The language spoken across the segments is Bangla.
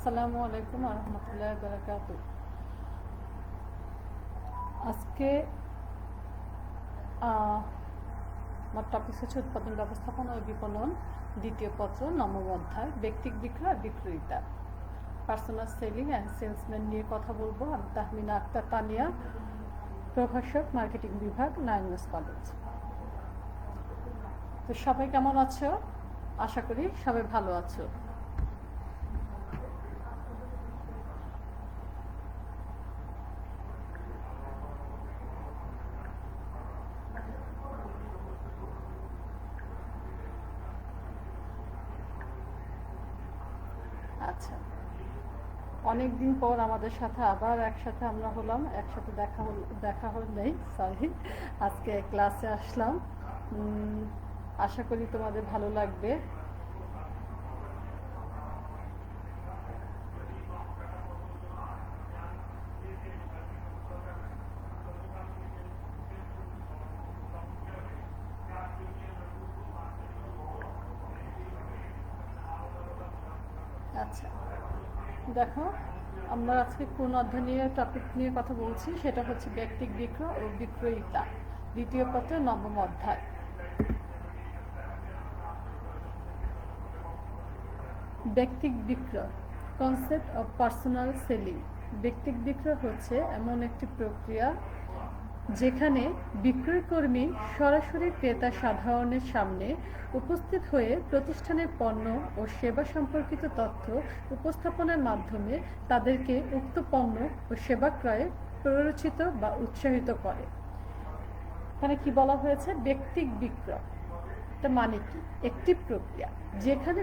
আসসালামু আলাইকুম রহমতুল্লাহ বারাকাত। আজকে আমার টপিক হচ্ছে উৎপাদন ব্যবস্থাপনা ও বিপণন, দ্বিতীয় পত্র, নবম অধ্যায়, ব্যক্তিক বিক্রয় বিক্রয়িতা, পার্সোনাল সেলিং অ্যান্ড সেলসম্যান নিয়ে কথা বলবো। আমি তাহমিনা আক্তার তানিয়া, প্রভাষক, মার্কেটিং বিভাগ, নারায়ণগঞ্জ কলেজ। তো সবাই কেমন আছো? আশা করি সবাই ভালো আছো। আচ্ছা, অনেক দিন পর আমাদের সাথে আবার একসাথে আমরা হলাম, একসাথে দেখা হল নেই, সরি। আজকে ক্লাসে আসলাম, আশা করি তোমাদের ভালো লাগবে। আচ্ছা, দেখো আমরা আজকে কোন অধ্যায় নিয়ে টপিক নিয়ে কথা বলছি, সেটা হচ্ছে ব্যক্তিক বিক্রয় ও বিক্রয়িতা, দ্বিতীয় পত্রের নবম অধ্যায়। ব্যক্তিক বিক্রয়, কনসেপ্ট অফ পার্সোনাল সেলিং। ব্যক্তিক বিক্রয় হচ্ছে এমন একটি প্রক্রিয়া যেখানে বিক্রয়কর্মী সরাসরি ক্রেতা সাধারণের সামনে উপস্থিত হয়ে প্রতিষ্ঠানের পণ্য ও সেবা সম্পর্কিত তথ্য উপস্থাপনের মাধ্যমে তাদেরকে উক্ত পণ্য ও সেবা ক্রয়ে প্ররোচিত বা উৎসাহিত করে। এখানে কি বলা হয়েছে? ব্যক্তিক বিক্রয়, এটা মানে কি? একটি প্রক্রিয়া যেখানে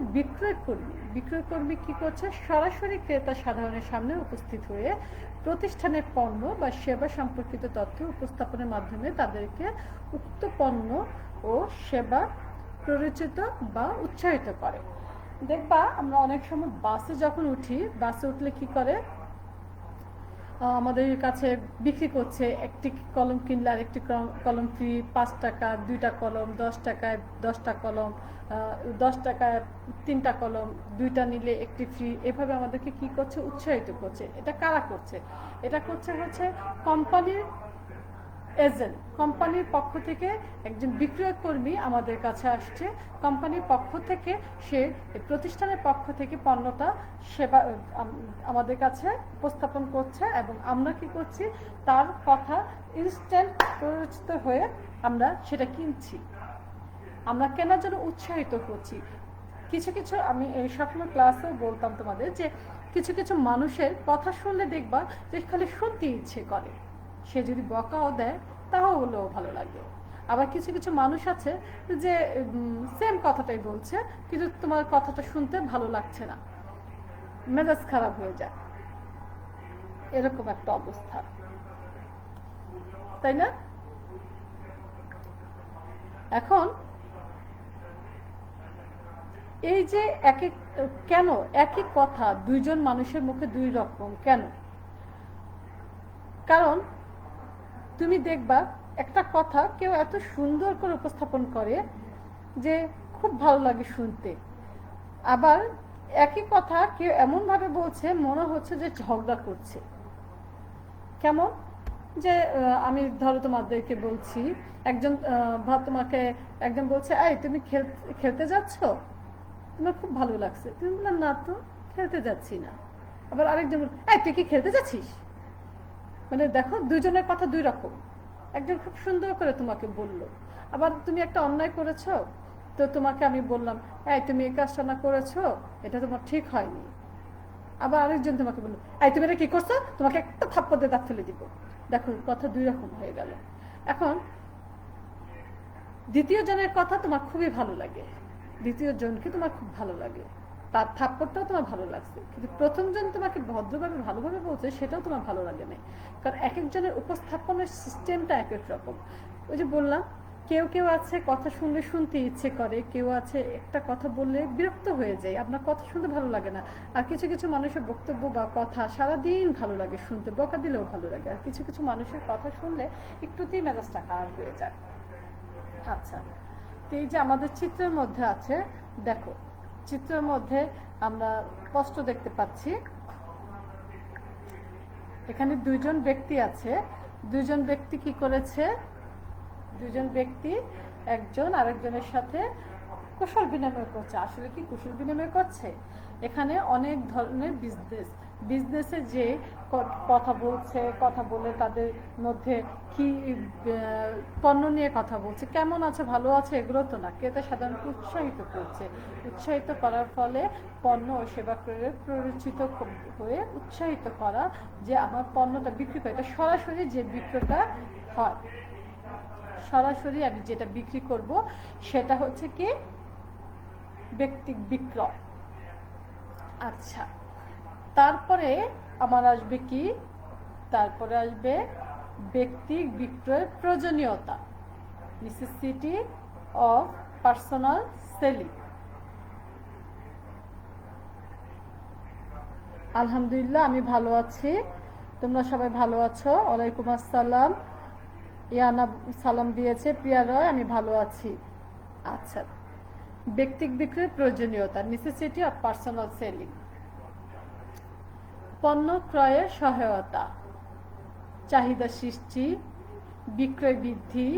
বিক্রয়কর্মী কি করছে? সরাসরি ক্রেতা সাধারণের সামনে উপস্থিত হয়ে প্রতিষ্ঠানের পণ্য বা সেবা সম্পর্কিত তথ্য উপস্থাপনের মাধ্যমে তাদেরকে উক্ত পণ্য ও সেবা প্ররোচিত বা উৎসাহিত করে। দেখবা আমরা অনেক সময় বাসে যখন উঠি, বাসে উঠলে কি করে? আমাদের কাছে বিক্রি করছে, একটি কলম কিনলে আরেকটি কলম ফ্রি, 5 টাকা 2টা কলম, 10 টাকায় 10টা কলম, 10 টাকায় 3টা কলম, 2টা নিলে একটি ফ্রি। এভাবে আমাদেরকে কি করছে? উৎসাহিত করছে। এটা কারা করছে? এটা করছে হচ্ছে কোম্পানির এজেন্ট। কোম্পানির পক্ষ থেকে একজন বিক্রয়কর্মী আমাদের কাছে আসছে, কোম্পানির পক্ষ থেকে সে প্রতিষ্ঠানের পক্ষ থেকে পণ্যটা সেবা আমাদের কাছে উপস্থাপন করছে এবং আমরা কি করছি? তার কথা ইনস্ট্যান্ট প্ররোচিত হয়ে আমরা সেটা কিনছি, আমরা কেনার জন্য উৎসাহিত করছি। কিছু কিছু আমি সবসময় ক্লাসেও বলতাম তোমাদের যে কিছু কিছু মানুষের কথা শুনলে দেখবা যে খালি শুনতে ইচ্ছে করে, সে যদি বকাও দেয় তাহলেও ভালো লাগে। আবার কিছু কিছু মানুষ আছে যে সেম কথাটাই বলছে কিন্তু তোমার কথাটা শুনতে ভালো লাগছে না, মেজাজ খারাপ হয়ে যায়, এরকম একটা অবস্থা, তাই না? এখন এই যে কেন একই কথা দুইজন মানুষের মুখে দুই রকম কেন? কারণ তুমি দেখবা একটা কথা কেউ এত সুন্দর করে উপস্থাপন করে যে খুব ভালো লাগে শুনতে, আবার একই কথা কেউ এমনভাবে বলছে মনে হচ্ছে যে ঝগড়া করছে। কেমন? যে আমি ধরো তোমাদেরকে বলছি, একজন তোমাকে একজন বলছে, এই তুমি খেলতে যাচ্ছ, তোমার খুব ভালো লাগছে, তুমি বললাম না তো, খেলতে যাচ্ছি না। আবার আরেকজন বল, এই তুই কি খেলতে যাচ্ছিস? মানে দেখো দুজনের কথা দুই রকম। একজন খুব সুন্দর করে তোমাকে বলল, আবার তুমি একটা অন্যায় করেছো, তো তোমাকে আমি বললাম, এই তুমি এই কাজটা না করেছো, এটা তোমার ঠিক হয়নি। আবার আরেকজন তোমাকে বললো, এই তুমি এটা কি করছো, তোমাকে একটা থাপ্পড় দিয়ে দাঁত ফেলে দিব। দেখো কথা দুই রকম হয়ে গেল। এখন দ্বিতীয় জনের কথা তোমার খুবই ভালো লাগে, দ্বিতীয় জনকে তোমার খুব ভালো লাগে, তার থাপ্পড়টাও তোমার ভালো লাগছে, কিন্তু প্রথম জন তোমাকে ভদ্রভাবে ভালোভাবে বলছে সেটাও তোমার ভালো লাগে না। কারণ এক একজনের উপস্থাপনের সিস্টেমটা এক এক রকম। ওই যে বললাম, কেউ কেউ আছে কথা শুনলে শুনতে ইচ্ছে করে, কেউ আছে একটা কথা বললে বিরক্ত হয়ে যায়, আপনার কথা শুনতে ভালো লাগে না। আর কিছু কিছু মানুষের বক্তব্য বা কথা সারাদিন ভালো লাগে শুনতে, বকা দিলেও ভালো লাগে। আর কিছু কিছু মানুষের কথা শুনলে একটুতেই মেজাজটা খারাপ হয়ে যায়। আচ্ছা, তো এই যে আমাদের চিত্রের মধ্যে আছে, দেখো চিত্রের মধ্যে আমরা স্পষ্ট দেখতে পাচ্ছি এখানে দুইজন ব্যক্তি আছে। দুইজন ব্যক্তি কি করেছে? দুইজন ব্যক্তি একজন আরেকজনের সাথে কুশল বিনিময় করছে। আসলে কি কুশল বিনিময় করছে? এখানে অনেক ধরনের বিজনেসে যে কথা বলছে, কথা বলে তাদের মধ্যে কি পণ্য নিয়ে কথা বলছে, কেমন আছে, ভালো আছে, এগুলো তো না। ক্রেতা সাধারণত উৎসাহিত করছে। উৎসাহিত করার ফলে পণ্য ও সেবা করে প্ররোচিত হয়ে উৎসাহিত করা যে আমার পণ্যটা বিক্রি করে। এটা সরাসরি যে বিক্রয়টা হয়, সরাসরি আমি যেটা বিক্রি করব সেটা হচ্ছে কি ব্যক্তিক বিক্রয়। আচ্ছা, তারপরে আমার আসবে কি? তারপরে আসবে ব্যক্তিক বিক্রয়ের প্রয়োজনীয়তা, নেসেসিটি অফ পার্সোনাল সেলিং। আলহামদুলিল্লাহ, আমি ভালো আছি। তোমরা সবাই ভালো আছো? ওয়ালাইকুম আসসালাম। ইয়ানা সালাম দিয়েছে, প্রিয়া রয়, আমি ভালো আছি। আচ্ছা, ব্যক্তিক বিক্রয়ের প্রয়োজনীয়তা, নেসেসিটি অফ পার্সোনাল সেলিং। পণ্য ক্রয়ের সহায়তা, চাহিদা সৃষ্টি, বিক্রয় বৃদ্ধি,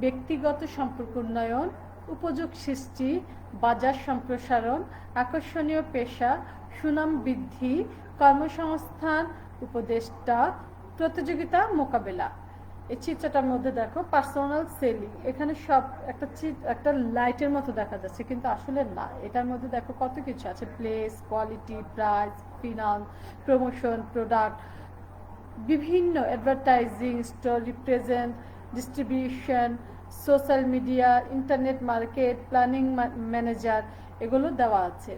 ব্যক্তিগত সম্পর্ক উন্নয়ন, উপযোগ সৃষ্টি, বাজার সম্প্রসারণ, আকর্ষণীয় পেশা, সুনাম বৃদ্ধি, কর্মসংস্থান, উপদেষ্টা, প্রতিযোগিতা মোকাবেলা। এই চিত্রটার মধ্যে দেখো পার্সোনাল সেলিং। এখানে সব একটা লাইটের মতো দেখা যাচ্ছে, কিন্তু আসলে না। এটার মধ্যে দেখো কত কিছু আছে: place, quality, price, finance, promotion, product, বিভিন্ন advertising, store represent, distribution, social media, internet market, planning manager, এগুলো দেওয়া আছে।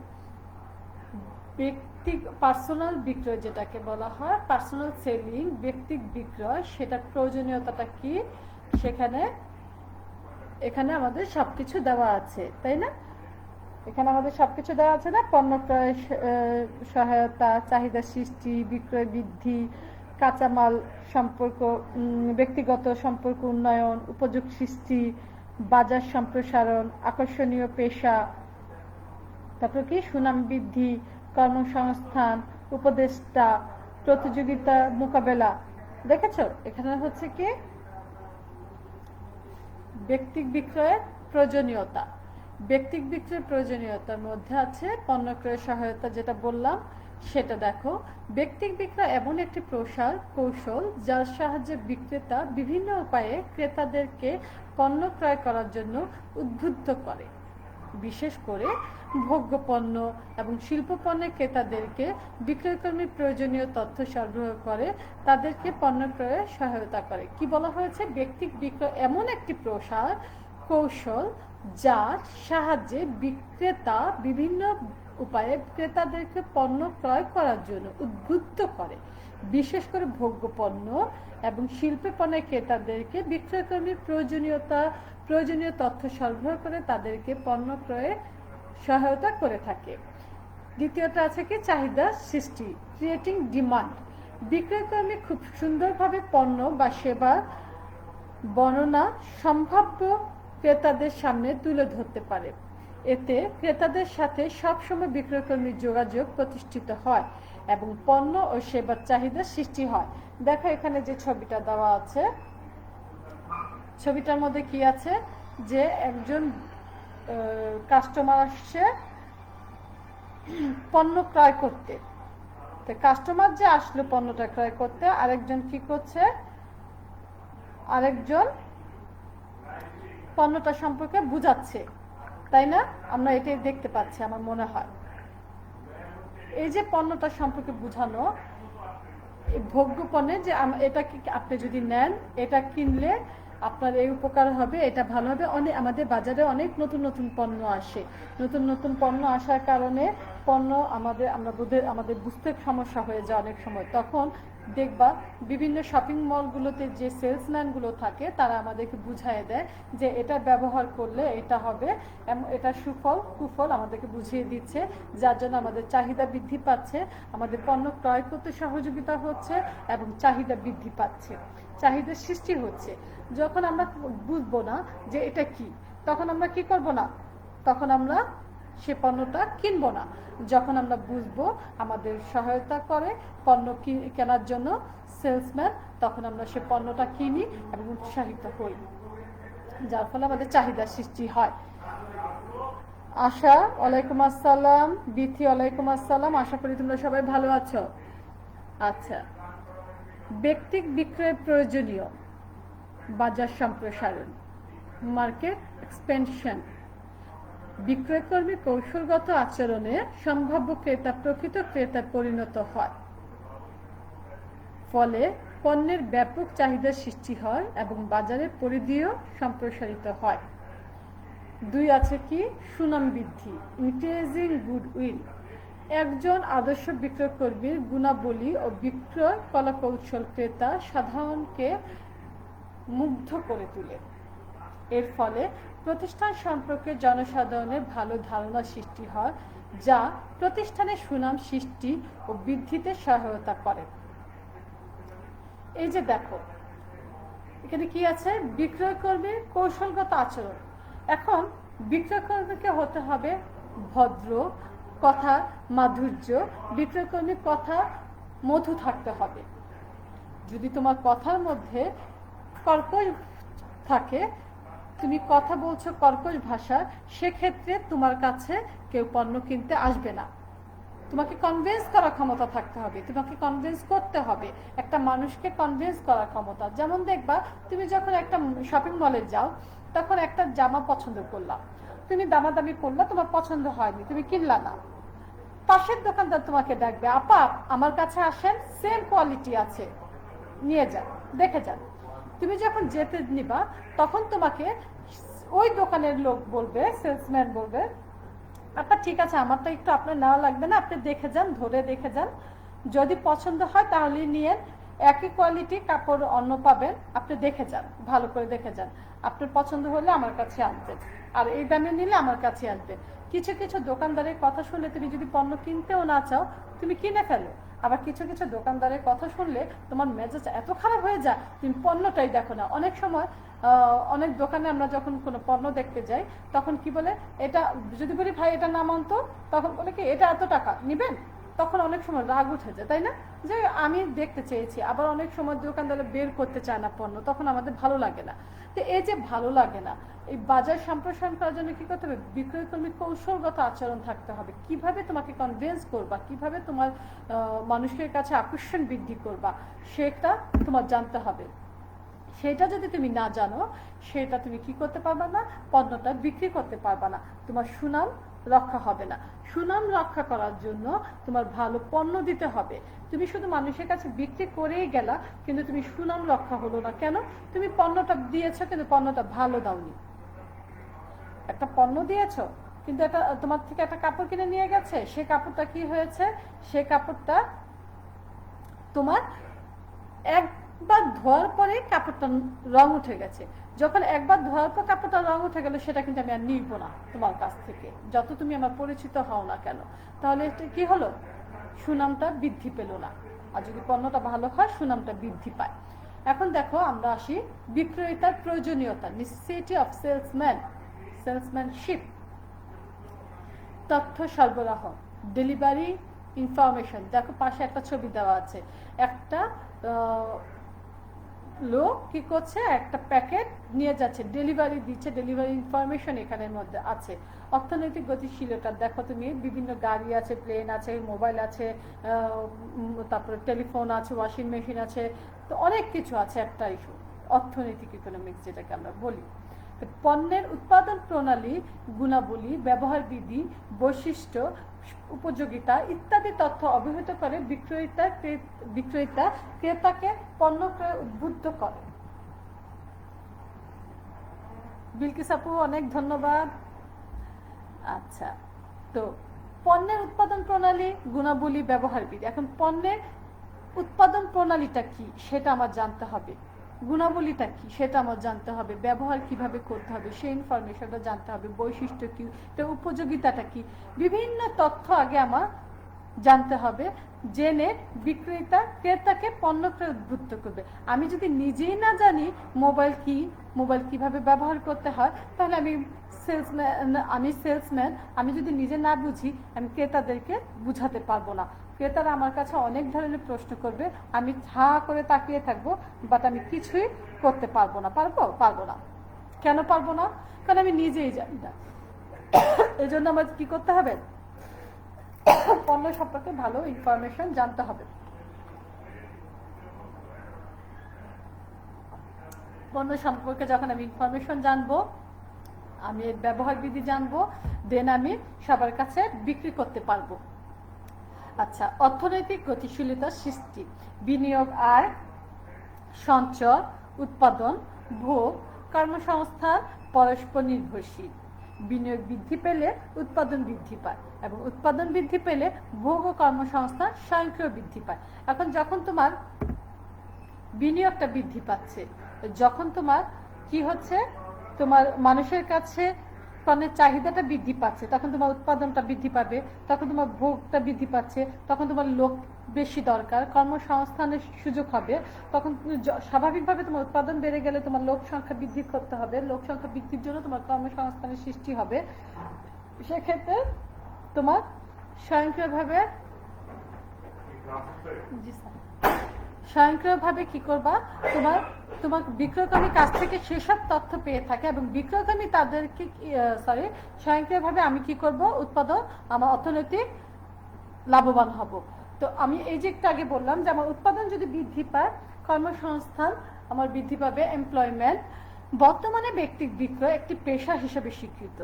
ব্যক্তিক পার্সোনাল বিক্রয় যেটাকে বলা হয় পার্সোনাল সেলিং, ব্যক্তিক বিক্রয়, সেটার প্রয়োজনীয়তাটা কি? এখানে আমাদের সবকিছু দেওয়া আছে, তাই না? এখানে আমাদের সবকিছু দেওয়া আছে না? পণ্য ক্রয় সহায়তা, চাহিদা সৃষ্টি, বিক্রয় বৃদ্ধি, কাঁচামাল সম্পর্ক, ব্যক্তিগত সম্পর্ক উন্নয়ন, উপযোগ সৃষ্টি, বাজার সম্প্রসারণ, আকর্ষণীয় পেশা, তারপর কি সুনাম বৃদ্ধি, কর্মসংস্থান, উপদেষ্টা, প্রতিযোগিতা মোকাবেলা। দেখেছো এখানে হচ্ছে কি ব্যক্তিক বিক্রয়ের প্রয়োজনীয়তা। ব্যক্তিক বিক্রয়ের প্রয়োজনীয়তার মধ্যে আছে পণ্য ক্রয় সহায়তা, যেটা বললাম সেটা দেখো। ব্যক্তিক বিক্রয় এমন একটি কৌশল যার সাহায্যে বিক্রেতা বিভিন্ন উপায়ে ক্রেতাদেরকে পণ্য ক্রয় করার জন্য উদ্বুদ্ধ করে। বিশেষ করে ভোগ্য পণ্য এবং শিল্প পণ্যের ক্রেতাদেরকে বিক্রয়কর্মীর প্রয়োজনীয় তথ্য সরবরাহ করে তাদেরকে পণ্য ক্রয়ে সহায়তা করে। কি বলা হয়েছে? ব্যক্তিক বিক্রয় এমন একটি কৌশল যার সাহায্যে বিক্রেতা বিভিন্ন উপায়ে ক্রেতাদেরকে পণ্য ক্রয় করার জন্য উদ্বুদ্ধ করে। বিশেষ করে ভোগ্য পণ্য এবং শিল্প পণ্যের ক্রেতাদেরকে বিক্রয়কর্মীর প্রয়োজনীয় তথ্য সরবরাহ করে তাদেরকে পণ্য ক্রয়ে সহায়তা করে থাকে। দ্বিতীয়টা আছে কি চাহিদা সৃষ্টি, ক্রিয়েটিং ডিমান্ড। বিক্রয়কর্মী খুব সুন্দরভাবে পণ্য বা সেবা বর্ণনা সম্ভাব্য ক্রেতাদের সামনে তুলে ধরতে পারে। এতে ক্রেতাদের সাথে সবসময় বিক্রয়কর্মীর যোগাযোগ প্রতিষ্ঠিত হয় এবং পণ্য ও সেবার চাহিদা সৃষ্টি হয়। দেখো এখানে যে ছবিটা দেওয়া আছে, ছবিটার মধ্যে কি আছে? যে একজন কাস্টমার আসছে পণ্য ক্রয় করতে। তো কাস্টমার যে আসলো পণ্যটা ক্রয় করতে, আরেকজন কি করছে? আরেকজন পণ্যটা সম্পর্কে বুঝাচ্ছে, তাই না? আমরা এটাই দেখতে পাচ্ছি আমার মনে হয়। এই যে পণ্যটা সম্পর্কে বুঝানো, ভোগ্য পণ্যে যে এটা কি আপনি যদি নেন, এটা কিনলে আপনার এই উপকার হবে, এটা ভালো হবে। আমাদের বাজারে অনেক নতুন নতুন পণ্য আসে। নতুন নতুন পণ্য আসার কারণে পণ্য আমাদের বুঝতে সমস্যা হয়ে যায় অনেক সময়। তখন দেখবা বিভিন্ন শপিং মলগুলোতে যে সেলসম্যানগুলো থাকে তারা আমাদেরকে বুঝিয়ে দেয় যে এটা ব্যবহার করলে এটা হবে, এটা কুফল আমাদেরকে বুঝিয়ে দিচ্ছে, যার জন্য আমাদের চাহিদা বৃদ্ধি পাচ্ছে, আমাদের পণ্য ক্রয় করতে সহযোগিতা হচ্ছে এবং চাহিদা বৃদ্ধি পাচ্ছে, চাহিদা সৃষ্টি হচ্ছে। যখন আমরা বুঝবো না যে এটা কি, তখন আমরা কি করব না, তখন আমরা সে পণ্যটা কিনবো না। যখন আমরা বুঝবো আমাদের সহায়তা করে পণ্য কেনার জন্য সেলসম্যান, তখন আমরা সে পণ্যটা কিনি এবং উৎসাহিত হই, যার ফলে আমাদের চাহিদা সৃষ্টি হয়। আশা, ওয়ালাইকুম আসসালাম। বিথি, ওয়ালাইকুম আসসালাম। আশা করি তোমরা সবাই ভালো আছো। আচ্ছা, ব্যক্তিক বিক্রয় প্রয়োজনীয়, বাজার সম্প্রসারণ, মার্কেট এক্সপেনশন, বিক্রয়কর্মী কৌশলগত আচরণে সম্ভাব্য ক্রেতা প্রকৃত ক্রেতায় পরিণত হয়, ফলে পণ্যের ব্যাপক চাহিদা সৃষ্টি হয় এবং বাজারের পরিধিও সম্প্রসারিত হয়। 2 আছে কি, সুনাম বৃদ্ধি, ইনক্রিজিং গুডউইল। একজন আদর্শ বিক্রয়কর্মীর গুণাবলী ও বিক্রয় কলাকৌশল ক্রেতা সাধারণকে মুগ্ধ করে তোলে। এর ফলে প্রতিষ্ঠান সম্পর্কে জনসাধারণের ভালো ধারণা সৃষ্টি হয়, যা প্রতিষ্ঠানের সুনাম সৃষ্টি ও বৃদ্ধিতে সহায়তা করে। এই যে দেখো, এখানে কি আছে, বিক্রয়কর্মীর কৌশলগত আচরণ। এখন বিক্রয়কর্মীকে হতে হবে ভদ্র, কথা মাধুর্য, বিক্রয়কর্মীর কথা মধু থাকতে হবে। যদি তোমার কথার মধ্যে কর্কশ থাকে, তুমি কথা বলছো কর্কশ ভাষা, সেক্ষেত্রে তোমার কাছে কেউ পণ্য কিনতে আসবে না। তোমাকে কনভিন্স করার ক্ষমতা থাকতে হবে, তোমাকে কনভিন্স করতে হবে, একটা মানুষকে কনভিন্স করার ক্ষমতা। যেমন দেখবা, তুমি যখন একটা শপিং মলে যাও, তখন একটা জামা পছন্দ করলা, তুমি দামাদামি করলা, তোমার পছন্দ হয়নি, তুমি কিনলা না। পাশের দোকানদার তোমাকে ডাকবে, আপা আমার কাছে আসেন, সেম কোয়ালিটি আছে, নিয়ে যান, দেখে যান। তুমি যখন যেতে নিবা, তখন তোমাকে ওই দোকানের লোক বলবে, সেলসম্যান বলবে, আপা ঠিক আছে, আমারটা একটু আপনার নেওয়া লাগবে না, আপনি দেখে যান, ধরে দেখে যান, যদি পছন্দ হয় তাহলে নিয়েন। একই কোয়ালিটি কাপড় অন্য পাবেন, আপনি দেখে যান, ভালো করে দেখে যান, আপনার পছন্দ হলে আমার কাছে আসবেন, আর এই দামে নিলে আমার কাছে আসবেন। কিছু কিছু দোকানদারের কথা শুনলে তুমি যদি পণ্য কিনতেও না চাও, তুমি কিনে ফেলো। আবার কিছু কিছু দোকানদারের কথা শুনলে তোমার মেজাজ এত খারাপ হয়ে যায়, তুমি পণ্যটাই দেখো না। অনেক সময় অনেক দোকানে আমরা যখন কোনো পণ্য দেখতে যাই, তখন কি বলে, এটা যদি বলি ভাই এটা নাম আনতো, তখন বলে কি এটা এত টাকা নিবেন, তখন অনেক সময় রাগ উঠে যায়, তাই না, যে আমি দেখতে চেয়েছি। আবার অনেক সময় দোকানদারে বের করতে চায় না পণ্য, তখন আমাদের ভালো লাগে না। তো এই যে ভালো লাগে না, এই বাজার সম্প্রসারণ করার জন্য কি করতে হবে, বিক্রয়কর্মী কৌশলগত আচরণ থাকতে হবে। কিভাবে তোমাকে কনভিন্স করবা, কিভাবে তোমার মানুষের কাছে আকর্ষণ বৃদ্ধি করবা, সেটা তোমার জানতে হবে। সেটা যদি তুমি না জানো, সেটা তুমি কি করতে পারবা না, পণ্যটা বিক্রি করতে পারবা না, তোমার সুনাম রক্ষা হবে না। সুনাম রক্ষা করার জন্য তোমার ভালো পণ্য দিতে হবে। তুমি শুধু মানুষের কাছে বিক্রি করেই গেলা, কিন্তু তুমি সুনাম রক্ষা হলো না। কেন? তুমি পণ্যটা দিয়েছো কিন্তু পণ্যটা ভালো দাওনি। একটা পণ্য দিয়েছো কিন্তু একটা তোমার থেকে একটা কাপড় কিনে নিয়ে গেছে, সে কাপড়টা কি হয়েছে, সে কাপড়টা তোমার একবার ধোয়ার পরে কাপড়টা রং উঠে গেছে। যখন একবার ধোয়ার পর কাপড়টা রং উঠে গেল, সেটা কিন্তু আমি আর নিব না তোমার কাছ থেকে, যত তুমি আমার পরিচিত হও না কেন। তাহলে এটা কি হলো, সুনামটা বৃদ্ধি পেল না। আর যদি পণ্যটা ভালো হয়, সুনামটা বৃদ্ধি পায়। এখন দেখো, আমরা আসি বিক্রয়তার প্রয়োজনীয়তা, নেসেসিটি অফ সেলসম্যান, সেলসম্যানশিপ। তথ্য সরবরাহ, ডেলিভারি ইনফরমেশন। দেখো পাশে একটা ছবি দেওয়া আছে, একটা লোক কি করছে, একটা প্যাকেট নিয়ে যাচ্ছে, ডেলিভারি দিচ্ছে, ডেলিভারি ইনফরমেশন এখানের মধ্যে আছে। অর্থনৈতিক গতিশীলতা, দেখো তুমি, বিভিন্ন গাড়ি আছে, প্লেন আছে, মোবাইল আছে, তারপরে টেলিফোন আছে, ওয়াশিং মেশিন আছে, তো অনেক কিছু আছে। একটা ইস্যু অর্থনৈতিক ইকোনমিক্স যেটাকে আমরা বলি। পণ্যের উৎপাদন প্রণালী, গুণাবলী, ব্যবহার বিধি, বৈশিষ্ট্য, উপযোগিতা ইত্যাদি তথ্য অবহিত করে বিক্রেতা ক্রেতাকে পণ্য ক্রয়ে উদ্বুদ্ধ করে। বিলকিস আপু, অনেক ধন্যবাদ। আচ্ছা, তো পণ্যের উৎপাদন প্রণালী, গুণাবলী, ব্যবহার বিধি। এখন পণ্যের উৎপাদন প্রণালীটা কি, সেটা আমার জানতে হবে। গুণাবলীটা কি, সেটা আমার জানতে হবে। ব্যবহার কিভাবে করতে হবে, সেই ইনফরমেশনটা জানতে হবে। বৈশিষ্ট্য কি, উপযোগিতাটা কি, বিভিন্ন তথ্য আগে আমার জানতে হবে। জেনে বিক্রেতা ক্রেতাকে পণ্য ক্রয়ে উদ্বুদ্ধ করবে। আমি যদি নিজেই না জানি মোবাইল কি, মোবাইল কিভাবে ব্যবহার করতে হয়, তাহলে আমি সেলসম্যান, আমি যদি নিজে না বুঝি আমি ক্রেতাদেরকে বুঝাতে পারবো না। ক্রেতারা আমার কাছে অনেক ধরনের প্রশ্ন করবে, আমি হা করে তাকিয়ে থাকবো, বাট আমি কিছুই করতে পারবো না। পারবো না। কেন পারবো না? কারণ আমি নিজেই জানি না। এই জন্য আমার কি করতে হবে? পণ্য সম্পর্কে ভালো ইনফরমেশন জানতে হবে। পণ্য সম্পর্কে যখন আমি ইনফরমেশন জানবো, আমি এর ব্যবহার বিধি জানবো, দেন আমি সবার কাছে বিক্রি করতে পারবো। আচ্ছা, অর্থনৈতিক গতিশীলতা সৃষ্টি, বিনিয়োগ, আয়, সঞ্চয়, উৎপাদন, ভোগ, কর্মসংস্থান পরস্পর নির্ভরশীল। বিনিয়োগ বৃদ্ধি পেলে উৎপাদন বৃদ্ধি পায়, এবং উৎপাদন বৃদ্ধি পেলে ভোগ ও কর্মসংস্থান স্বয়ংক্রিয় বৃদ্ধি পায়। এখন যখন তোমার বিনিয়োগটা বৃদ্ধি পাচ্ছে, যখন তোমার কি হচ্ছে, তোমার মানুষের কাছে পণ্যের চাহিদাটা বৃদ্ধি পাচ্ছে, তখন তোমার উৎপাদনটা বৃদ্ধি পাবে, তখন তোমার ভোগটা বৃদ্ধি পাচ্ছে, তখন তোমার লোক বেশি দরকার, কর্মসংস্থানের সুযোগ হবে, তখন স্বাভাবিকভাবে তোমার উৎপাদন বেড়ে গেলে তোমার লোক সংখ্যা বৃদ্ধি করতে হবে, লোক সংখ্যা বৃদ্ধির জন্য তোমার কর্মসংস্থানের সৃষ্টি হবে। সেক্ষেত্রে তোমার স্বয়ংক্রিয়ভাবে কি করবা, তোমার বিক্রয়কর্মীর কাছ থেকে সেসব তথ্য পেয়ে থাকে, এবং বিক্রয়কর্মী তাদেরকে স্বয়ংক্রিয়ভাবে আমি কি করব, উৎপাদন, আমার অর্থনৈতিক লাভবান হব। তো আমি এই যে একটু আগে বললাম যে আমার উৎপাদন যদি বৃদ্ধি পায়, কর্মসংস্থান আমার বৃদ্ধি পাবে, এমপ্লয়মেন্ট। বর্তমানে ব্যক্তি বিক্রয় একটি পেশা হিসেবে স্বীকৃত।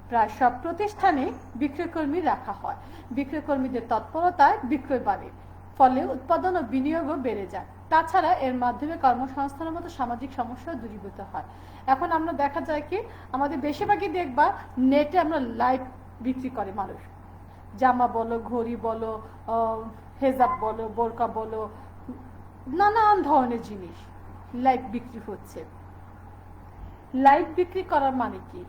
প্রায় সব প্রতিষ্ঠানে বিক্রয়কর্মী রাখা হয়। বিক্রয়কর্মীদের তৎপরতায় বিক্রয় বাড়ে, ফলে উৎপাদন ও বিনিয়োগও বেড়ে যায়। তাছাড়া এর মাধ্যমে কর্মসংস্থানের মতো সামাজিক সমস্যা দূরীভূত হয়। এখন আমরা দেখা যায় কি, আমাদের বেশিরভাগই দেখবা নেটে আমরা লাইভ বিক্রি করে মানুষ, জামা বলো, ঘড়ি বলো, হেজাব বলো, বোরকা বলো, নানান ধরনের জিনিস লাইভ বিক্রি হচ্ছে। লাইভ বিক্রি করার মানে কি?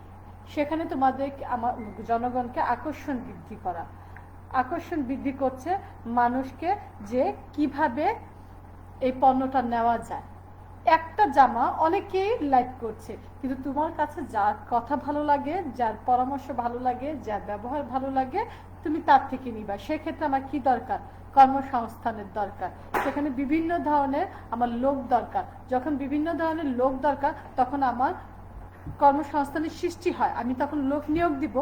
সেখানে তোমাদের আমার জনগণকে আকর্ষণ বৃদ্ধি করা, আকর্ষণ বৃদ্ধি করছে মানুষকে যে কিভাবে এই পণ্যটা নেওয়া যায়। একটা জামা অনেকেই লাইক করছে, কিন্তু তোমার কাছে যার কথা ভালো লাগে, যার পরামর্শ ভালো লাগে, যার ব্যবহার ভালো লাগে, তুমি তার থেকে নিবা। সেক্ষেত্রে আমার কি দরকার? কর্মসংস্থানের দরকার। সেখানে বিভিন্ন ধরনের আমার লোক দরকার। যখন বিভিন্ন ধরনের লোক দরকার, তখন আমার কর্মসংস্থানের সৃষ্টি হয়। আমি তখন লোক নিয়োগ দিব।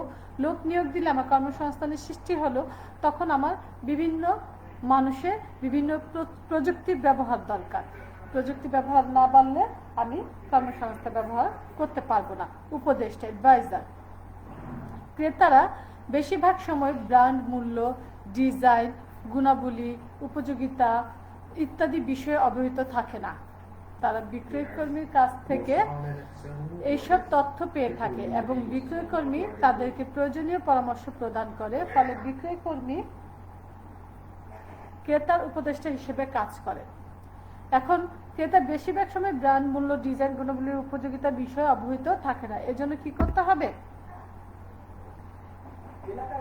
লোক নিয়োগ দিলে আমার কর্মসংস্থানের সৃষ্টি হলো, তখন আমার বিভিন্ন মানুষের বিভিন্ন প্রযুক্তির ব্যবহার দরকার। প্রযুক্তি ব্যবহার না বাড়লে আমি কর্মসংস্থান ব্যবহার করতে পারবো না। উপদেষ্টা, অ্যাডভাইজার। ক্রেতারা বেশিরভাগ সময় ব্র্যান্ড, মূল্য, ডিজাইন, গুণাবলী, উপযোগিতা ইত্যাদি বিষয়ে অবহিত থাকে না। তারা বিক্রয়কর্মীর কাছ থেকে এইসব তথ্য পেয়ে থাকে, এবং বিক্রয়কর্মী তাদেরকে প্রয়োজনীয় পরামর্শ প্রদান করে। ফলে বিক্রয়কর্মী ক্রেতার উপদেষ্টা হিসেবে কাজ করে। এখন ক্রেতা বেশিরভাগ সময় ব্র্যান্ড, মূল্য, ডিজাইন, গুণাবলীর উপযোগিতা বিষয়ে অবহিত থাকে না। এজন্য কি করতে হবে?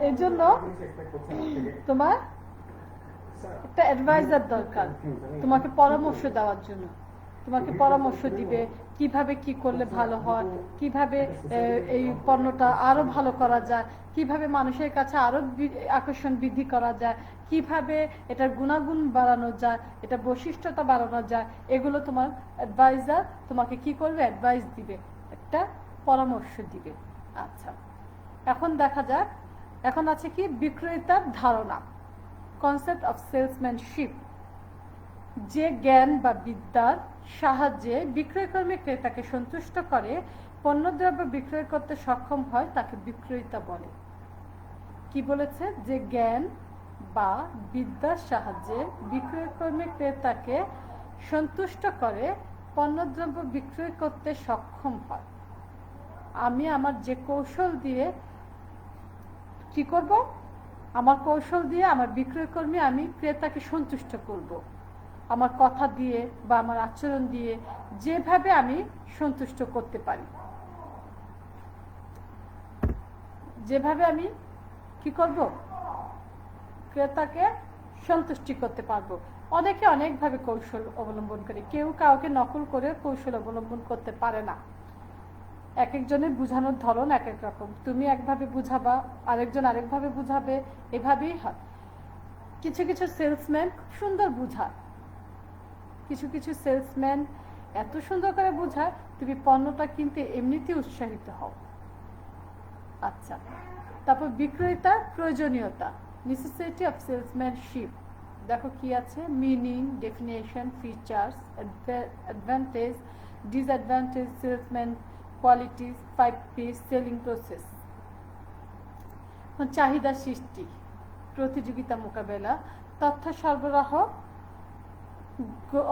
এজন্য তোমার একটা অ্যাডভাইজার দরকার, তোমাকে পরামর্শ দেওয়ার জন্য। তোমাকে পরামর্শ দিবে কিভাবে কি করলে ভালো হয়, কিভাবে এই পণ্যটা আরো ভালো করা যায়, কিভাবে মানুষের কাছে আরো আকর্ষণ বৃদ্ধি করা যায়, কিভাবে এটার গুণাগুণ বাড়ানো যায়, এটা বৈশিষ্ট্যতা বাড়ানো যায়। এগুলো তোমার অ্যাডভাইজার তোমাকে কি করবে? অ্যাডভাইস দিবে, একটা পরামর্শ দিবে। আচ্ছা, এখন দেখা যাক, এখন আছে কি বিক্রেতার ধারণা, কনসেপ্ট অফ সেলসম্যানশিপ। যে জ্ঞান বা বিদ্যার সাহায্যে বিক্রয়কর্মী ক্রেতাকে সন্তুষ্ট করে পণ্যদ্রব্য বিক্রয় করতে সক্ষম হয়, তাকে বিক্রেতা বলে। কি বলেছে? যে জ্ঞান বা বিদ্যার সাহায্যে বিক্রয়কর্মী ক্রেতাকে সন্তুষ্ট করে পণ্যদ্রব্য বিক্রয় করতে সক্ষম হয়। আমি আমার যে কৌশল দিয়ে কি করব? আমার কৌশল দিয়ে আমার বিক্রয়কর্মী, আমি ক্রেতাকে সন্তুষ্ট করব। আমার কথা দিয়ে বা আমার আচরণ দিয়ে যেভাবে আমি সন্তুষ্ট করতে পারি, যেভাবে আমি কি করব? ক্রেতাকে সন্তুষ্টি করতে পারবো। অনেকে অনেকভাবে কৌশল অবলম্বন করে, কেউ কাউকে নকল করে কৌশল অবলম্বন করতে পারে না। এক একজনের বোঝানোর ধরন এক এক রকম, তুমি একভাবে বুঝাবা, আরেকজন আরেকভাবে বুঝাবে, এভাবেই হয়। কিছু কিছু সেলসম্যান খুব সুন্দর বুঝায়, কিছু কিছু সেলসম্যান এত সুন্দর করে বোঝায় তুমি পণ্যটা কিনতে এমনিতে উৎসাহিত হও। আচ্ছা, তারপর বিক্রেতার প্রয়োজনীয়তা, নেসেসিটি অফ সেলসম্যানশিপ। দেখো কি আছে, meaning, definition, features, advantage, disadvantage, salesman qualities, 5 P selling process. চাহিদা সৃষ্টি, প্রতিযোগিতা মোকাবেলা, তথ্য সরবরাহ,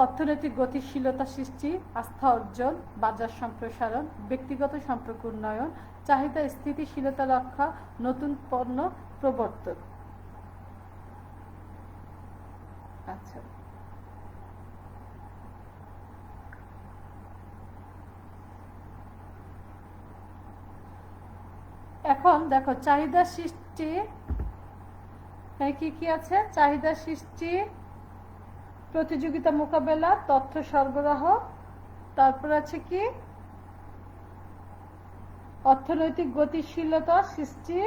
অর্থনৈতিক গতিশীলতা সৃষ্টি, আস্থা অর্জন, বাজার সম্প্রসারণ, ব্যক্তিগত সম্পর্ক উন্নয়ন, চাহিদা স্থিতিশীলতা রক্ষা, নতুন পণ্য প্রবর্তন। আচ্ছা, এখন দেখো চাহিদা সৃষ্টি কি কি আছে, চাহিদা সৃষ্টি, প্রতিযোগিতা মোকাবেলা, তথ্য সরবরাহ, তারপর আছে কি অর্থনৈতিক গতিশীলতা সৃষ্টি,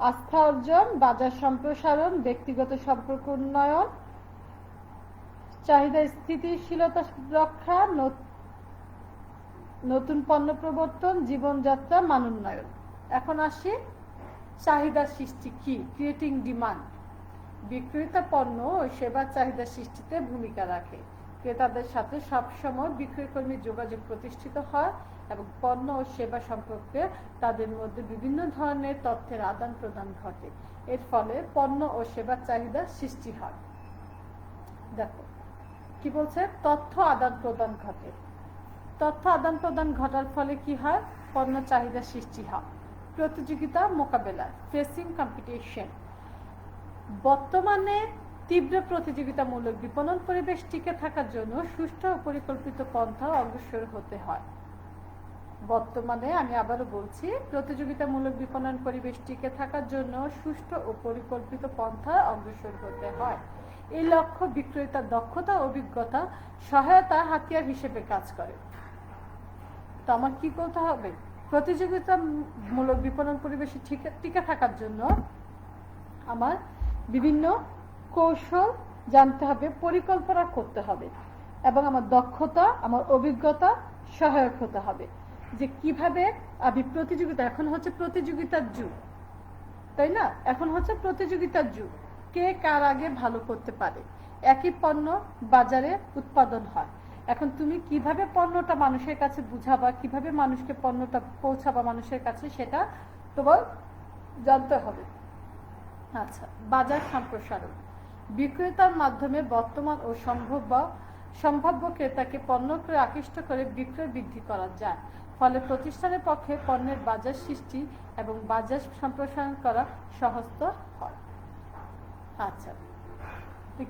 আস্থা অর্জন, বাজার সম্প্রসারণ, ব্যক্তিগত সম্পর্ক উন্নয়ন, চাহিদা স্থিতিশীলতা রক্ষা, নতুন পণ্য প্রবর্তন, জীবনযাত্রা মান উন্নয়ন। এখন আসি চাহিদা সৃষ্টি কি, ক্রিয়েটিং ডিমান্ড। বিক্রেতা পণ্য ও সেবার চাহিদা সৃষ্টিতে ভূমিকা রাখে। ক্রেতাদের সাথে সবসময় বিক্রয়কর্মীর যোগাযোগ প্রতিষ্ঠিত হয় এবং পণ্য ও সেবা সম্পর্কে তাদের মধ্যে বিভিন্ন ধরনের তথ্যের আদান প্রদান ঘটে। এর ফলে পণ্য ও সেবার চাহিদা সৃষ্টি হয়। দেখো কি বলছে, তথ্য আদান প্রদান ঘটে। তথ্য আদান প্রদান ঘটার ফলে কি হয়, পণ্য চাহিদা সৃষ্টি হয়। প্রতিযোগিতা মোকাবেলা, ফেসিং কম্পিটিশন। বর্তমানে তীব্র প্রতিযোগিতামূলক বিপণন পরিবেশ টিকে থাকার জন্য সুষ্ঠু ও পরিকল্পিত পন্থা অগ্রসর হতে হয়। বর্তমানে আমি আবারও বলছি, প্রতিযোগিতামূলক বিপণন পরিবেশ টিকে থাকার জন্য সুষ্ঠু ও পরিকল্পিত পন্থা অগ্রসর হতে হয়। এই লক্ষ্য বিক্রেতার দক্ষতা, অভিজ্ঞতা, সহায়তা হাতিয়ার হিসেবে কাজ করে। তো আমার কি করতে হবে, প্রতিযোগিতামূলক বিপণন পরিবেশে টিকে থাকার জন্য আমার বিভিন্ন কৌশল জানতে হবে, পরিকল্পনা করতে হবে এবং আমার দক্ষতা, আমার অভিজ্ঞতা সহায়ক হতে হবে যে কিভাবে আমি প্রতিযোগিতা, এখন হচ্ছে প্রতিযোগিতার যুগ, তাই না? এখন হচ্ছে প্রতিযোগিতার যুগ, কে কার আগে ভালো করতে পারে। একই পণ্য বাজারে উৎপাদন হয়, এখন তুমি কিভাবে পণ্যটা মানুষের কাছে বুঝাবা, কিভাবে মানুষকে পণ্যটা পৌঁছাবা মানুষের কাছে, সেটা তোমার জানতে হবে। আচ্ছা, বাজার সম্প্রসারণ। বিক্রেতার মাধ্যমে বর্তমান ও সম্ভাব্য ক্রেতাকে পণ্য ক্রয়ে আকৃষ্ট করে বিক্রয় বৃদ্ধি করা যায়। ফলে প্রতিষ্ঠানের পক্ষে পণ্যের বাজার সৃষ্টি এবং বাজার সম্প্রসারণ করা সহজতর হয়। আচ্ছা,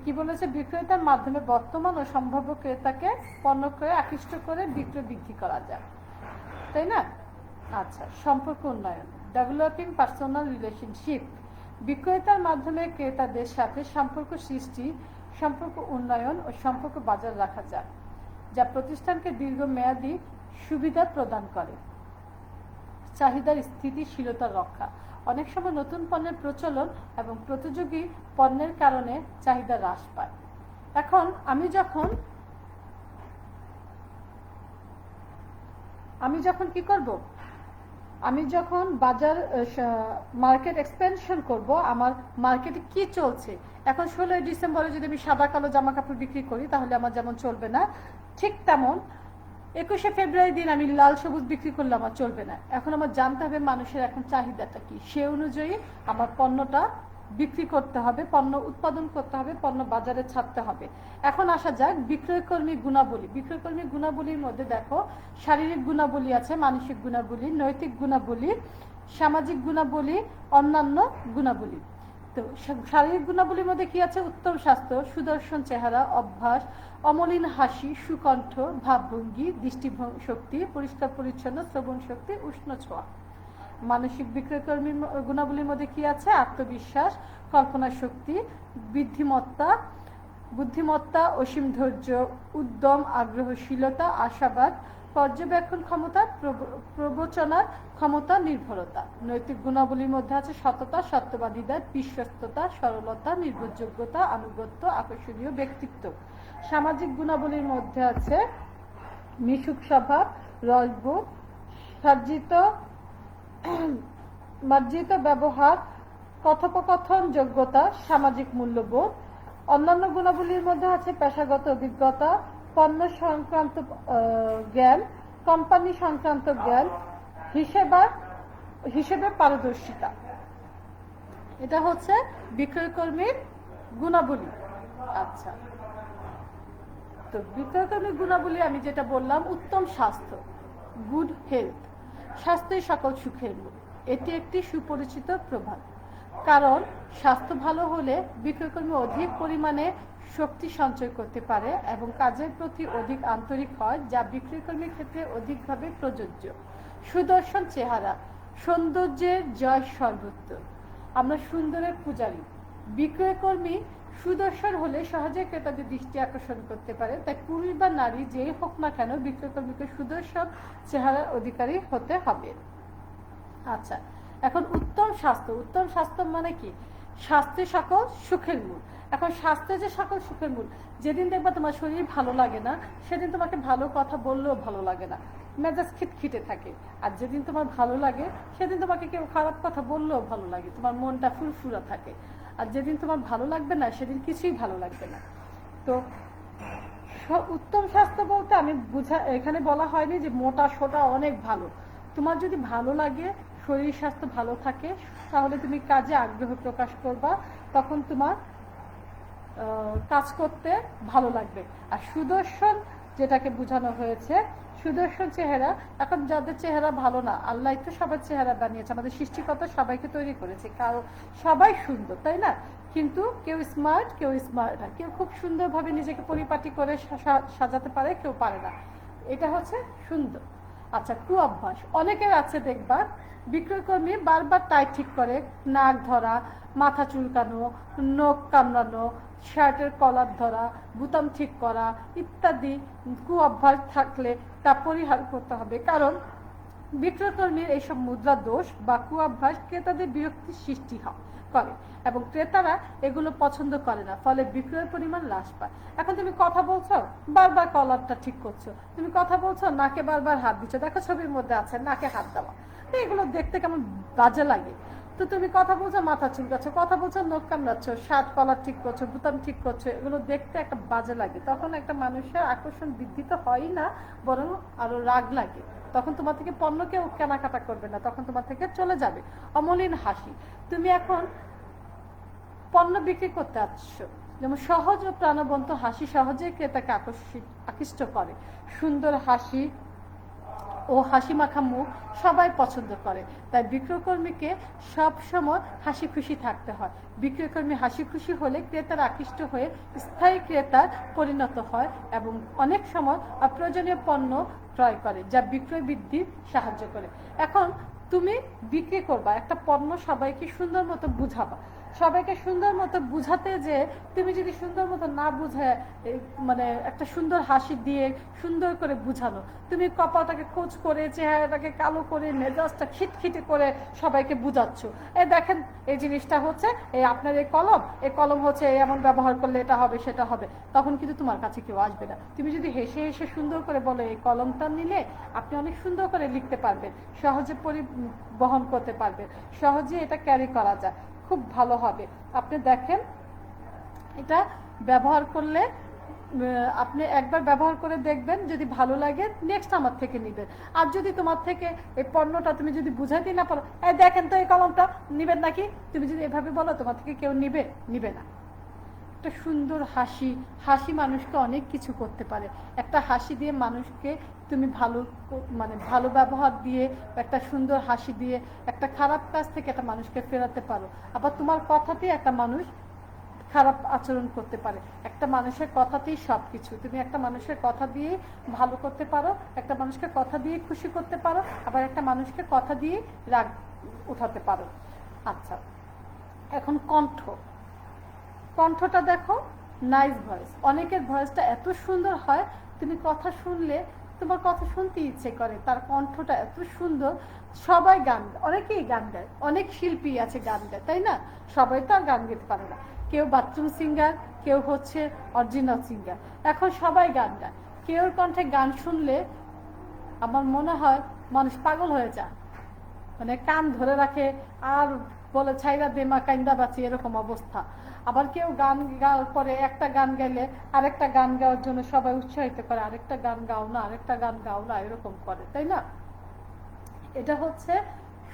কি বলেছে, বিক্রেতার মাধ্যমে বর্তমান ও সম্ভাব্য ক্রেতাকে পণ্য ক্রয়ে আকৃষ্ট করে বিক্রয় বৃদ্ধি করা যায়, তাই না? আচ্ছা, সম্পর্ক উন্নয়ন, ডেভেলপিং পার্সোনাল রিলেশনশিপ। বিক্রেতার মাধ্যমে ক্রেতাদের সাথে সম্পর্ক সৃষ্টি, সম্পর্ক উন্নয়ন ও সম্পর্ক বাজার রাখা যায়, যা প্রতিষ্ঠানকে দীর্ঘমেয়াদী সুবিধা প্রদান করে। চাহিদার স্থিতিশীলতা রক্ষা। অনেক সময় নতুন পণ্যের প্রচলন এবং প্রতিযোগী পণ্যের কারণে চাহিদা হ্রাস পায়। এখন আমি যখন কি করব, আমি যখন বাজার মার্কেট এক্সপেনশন করব, আমার মার্কেটে কি চলছে, এখন 16ই ডিসেম্বরে যদি আমি সাদা কালো জামা কাপড় বিক্রি করি তাহলে আমার যেমন চলবে না, ঠিক তেমন 21শে ফেব্রুয়ারি দিন আমি লাল সবুজ বিক্রি করলে আমার চলবে না। এখন আমার জানতে হবে মানুষের এখন চাহিদাটা কি, সে অনুযায়ী আমার পণ্যটা বিক্রি করতে হবে, পণ্য উৎপাদন করতে হবে, পণ্য বাজারে ছাড়তে হবে। এখন আসা যাক বিক্রয়কর্মী গুণাবলী। বিক্রয়কর্মী গুণাবলীর মধ্যে দেখো শারীরিক গুণাবলী আছে, মানসিক গুণাবলী, নৈতিক গুণাবলী, সামাজিক গুণাবলী, অন্যান্য গুণাবলী। তো শারীরিক গুণাবলীর মধ্যে কি আছে, উত্তম স্বাস্থ্য, সুদর্শন চেহারা, অভ্যাস, অমলিন হাসি, সুকণ্ঠ, ভাবভঙ্গি, দৃষ্টিশক্তি, পরিষ্কার পরিচ্ছন্ন, শ্রবণ শক্তি, উষ্ণ ছোঁয়া। মানসিক বিক্রয়কর্মীর গুণাবলীর মধ্যে কি আছে, আত্মবিশ্বাস, কল্পনা শক্তি, বুদ্ধিমত্তা, অসীম ধৈর্য, উদ্যম, আগ্রহশীলতা, আশাবাদ, পর্যবেক্ষণ ক্ষমতা, প্রবচনার ক্ষমতা, নির্ভরতা। নৈতিক গুণাবলীর মধ্যে আছে সততা, সত্যবাদিতা, বিশ্বস্ততা, সরলতা, নির্ভরযোগ্যতা, আনুগত্য, আকর্ষণীয় ব্যক্তিত্ব। সামাজিক গুণাবলীর মধ্যে আছে মিশুক স্বভাব, রসবোধ, মার্জিত ব্যবহার, কথোপকথন যোগ্যতা, সামাজিক মূল্যবোধ। অন্যান্য গুণাবলীর মধ্যে আছে পেশাগত অভিজ্ঞতা, পণ্য সংক্রান্ত জ্ঞান, কোম্পানি সংক্রান্ত জ্ঞান, হিসেবে পারদর্শিতা। এটা হচ্ছে বিক্রয়কর্মীর গুণাবলী। আচ্ছা, তো বিক্রয়কর্মীর গুণাবলী আমি যেটা বললাম, উত্তম স্বাস্থ্য, গুড হেলথ, স্বাস্থ্যই সকল সুখের মূল। এটি একটি সুপরিচিত প্রবাদ, কারণ স্বাস্থ্য ভালো হলে বিক্রয়কর্মী অধিক পরিমাণে শক্তি সঞ্চয় করতে পারে এবং কাজের প্রতি অধিক আন্তরিক হয়, যা বিক্রয়কর্মীর ক্ষেত্রে অধিকভাবে প্রযোজ্য। সুদর্শন চেহারা, সৌন্দর্যের জয় সর্বত্র। আমরা সুন্দরের পূজারী। বিক্রয়কর্মী সুদর্শন হলে সহজে ক্রেতাদের দৃষ্টি আকর্ষণ করতে পারে, তাই পুরুষ বা নারী যেই হোক না কেন বিক্রয়কর্মীকে সুদর্শন চেহারার অধিকারী হতে হবে। আচ্ছা, এখন উত্তম স্বাস্থ্য। উত্তম স্বাস্থ্য মানে কি? স্বাস্থ্য সকল সুখের মূল। এখন স্বাস্থ্য যে সকল সুখের মূল, যেদিন দেখবা তোমার শরীর ভালো লাগে না, সেদিন তোমাকে ভালো কথা বললেও ভালো লাগে না, মেজাজ খিটখিটে থাকে। আর যেদিন তোমার ভালো লাগে, সেদিন তোমাকে কেউ খারাপ কথা বললেও ভালো লাগে, তোমার মনটা ফুরফুরা থাকে। আর যেদিন তোমার ভালো লাগবে না, সেদিন কিছুই ভালো লাগবে না। তো উত্তম স্বাস্থ্য বলতে আমি এখানে বলা হয়নি যে মোটা সোটা অনেক ভালো। তোমার যদি ভালো লাগে, শরীর স্বাস্থ্য ভালো থাকে, তাহলে তুমি কাজে আগ্রহ প্রকাশ করবা, তখন তোমার কাজ করতে ভালো লাগবে। আর সুদর্শন যেটাকে বোঝানো হয়েছে, সুদর্শন চেহারা, এখন যাদের চেহারা ভালো না, আল্লাহ তো সবার চেহারা বানিয়েছে, আমাদের সৃষ্টিকর্তা সবাইকে তৈরি করেছে, সবাই সুন্দর, তাই না? কিন্তু কেউ স্মার্ট, কেউ স্মার্ট না, কেউ খুব সুন্দরভাবে নিজেকে পরিপাটি করে সাজাতে পারে, কেউ পারে না। এটা হচ্ছে সুন্দর। আচ্ছা, কুঅভ্যাস অনেকের আছে, দেখবা বিক্রয়কর্মী বারবার টাই ঠিক করে, নাক ধরা, মাথা চুলকানো, নখ কামড়ানো, শার্টের কলার ধরা, বুতাম ঠিক করা ইত্যাদি কুঅভ্যাস থাকলে তা পরিহার করতে হবে, কারণ বিক্রয়কর্মীর এইসব মুদ্রা দোষ বা কুঅভ্যাস ক্রেতাদের বিরক্তির সৃষ্টি করে এবং ক্রেতারা এগুলো পছন্দ করে না, ফলে বিক্রয়ের পরিমাণ হ্রাস পায়। এখন তুমি কথা বলছো, বারবার কলারটা ঠিক করছো, তুমি কথা বলছো, নাকে বারবার হাত দিচ্ছ, দেখো ছবির মধ্যে আছে নাকে হাত দেওয়া, এগুলো দেখতে কেমন বাজে লাগে। তো তুমি কথা বলছো, মাথা চুলকাচ্ছ, কথা বলছো, নখ কামড়াচ্ছ, শার্ট কলার ঠিক করছো, বুতাম ঠিক করছো, এগুলো দেখতে একটা বাজে লাগে। তখন একটা মানুষের আকর্ষণ বৃদ্ধি তো হয়ই না, বরং আরো রাগ লাগে। তখন তোমার থেকে পণ্য কেউ কেনাকাটা করবে না, তখন তোমার থেকে চলে যাবে। অমলিন হাসি, তুমি এখন পণ্য বিক্রি করতে আসছো, যেমন সহজ ও প্রাণবন্ত হাসি সহজে ক্রেতাকে আকৃষ্ট করে। সুন্দর হাসি ও হাসি মাখা মুখ সবাই পছন্দ করে, তাই বিক্রয়কর্মীকে সবসময় হাসি খুশি থাকতে হয়। বিক্রয়কর্মী হাসি খুশি হলে ক্রেতার আকৃষ্ট হয়ে স্থায়ী ক্রেতার পরিণত হয় এবং অনেক সময় অপ্রয়োজনীয় পণ্য ক্রয় করে, যা বিক্রয় বৃদ্ধির সাহায্য করে। এখন তুমি বিক্রি করবা একটা পণ্য, সবাইকে সুন্দর মতো বুঝাবা, সবাইকে সুন্দর মতো বুঝাতে যে তুমি যদি সুন্দর মতো না বুঝায়, মানে একটা সুন্দর হাসি দিয়ে সুন্দর করে বুঝানো, তুমি কপালটাকে খোঁজ করে, চেহারাটাকে কালো করে, মেজাজটা খিটখিটে করে সবাইকে বুঝাচ্ছ, এই দেখেন এই জিনিসটা হচ্ছে এই আপনার এই কলম হচ্ছে এমন ব্যবহার করলে এটা হবে সেটা হবে, তখন কিন্তু তোমার কাছে কেউ আসবে না। তুমি যদি হেসে হেসে সুন্দর করে বলো এই কলমটা নিলে আপনি অনেক সুন্দর করে লিখতে পারবেন, সহজে পরিবহন করতে পারবেন, সহজে এটা ক্যারি করা যায়, খুব ভালো হবে। আপনি দেখেন এটা ব্যবহার করলে, আপনি একবার ব্যবহার করে দেখবেন, যদি ভালো লাগে নেক্সট আমার থেকে নেবেন। আর যদি তোমার থেকে এই পণ্যটা তুমি যদি বুঝাইতে না পারো, এই দেখেন তো এই কলমটা নেবেন নাকি, তুমি যদি এভাবে বলো, তোমার থেকে কেউ নিবে না। একটা সুন্দর হাসি মানুষকে অনেক কিছু করতে পারে। একটা হাসি দিয়ে মানুষকে তুমি ভালো ব্যবহার দিয়ে, একটা সুন্দর হাসি দিয়ে একটা খারাপ কাজ থেকে একটা মানুষকে ফেরাতে পারো। আবার তোমার কথাতেই একটা মানুষ খারাপ আচরণ করতে পারে। একটা মানুষের কথাতেই সবকিছু, তুমি একটা মানুষের কথা দিয়ে ভালো করতে পারো, একটা মানুষকে কথা দিয়ে খুশি করতে পারো, আবার একটা মানুষকে কথা দিয়ে রাগ উঠাতে পারো। আচ্ছা, এখন কণ্ঠটা দেখো, নাইস ভয়েস। অনেকের ভয়েসটা এত সুন্দর হয়, তুমি কথা শুনলে তোমার কথা শুনতে ইচ্ছে করে, তার কণ্ঠটা এত সুন্দর। সবাই গান, অনেকেই গান গায়, অনেক শিল্পী আছে গান গায়, তাই না? সবাই তো আর গান গাইতে পারে না, কেউ বাথরুম সিঙ্গার, কেউ হচ্ছে অরিজিনাল সিঙ্গার, এখন সবাই গান গায়। কেউর কণ্ঠে গান শুনলে আমার মনে হয় মানুষ পাগল হয়ে যায়, মানে কান ধরে রাখে আর বলে ছাইরা দে মা কাইন্দা বাঁচি, এরকম অবস্থা। আবার কেউ গান গাওয়ার পরে একটা গান গাইলে আরেকটা গান গাওয়ার জন্য সবাই উৎসাহিত করে, আরেকটা গান গাও না, আরেকটা গান গাও না, এরকম করে, তাই না? এটা হচ্ছে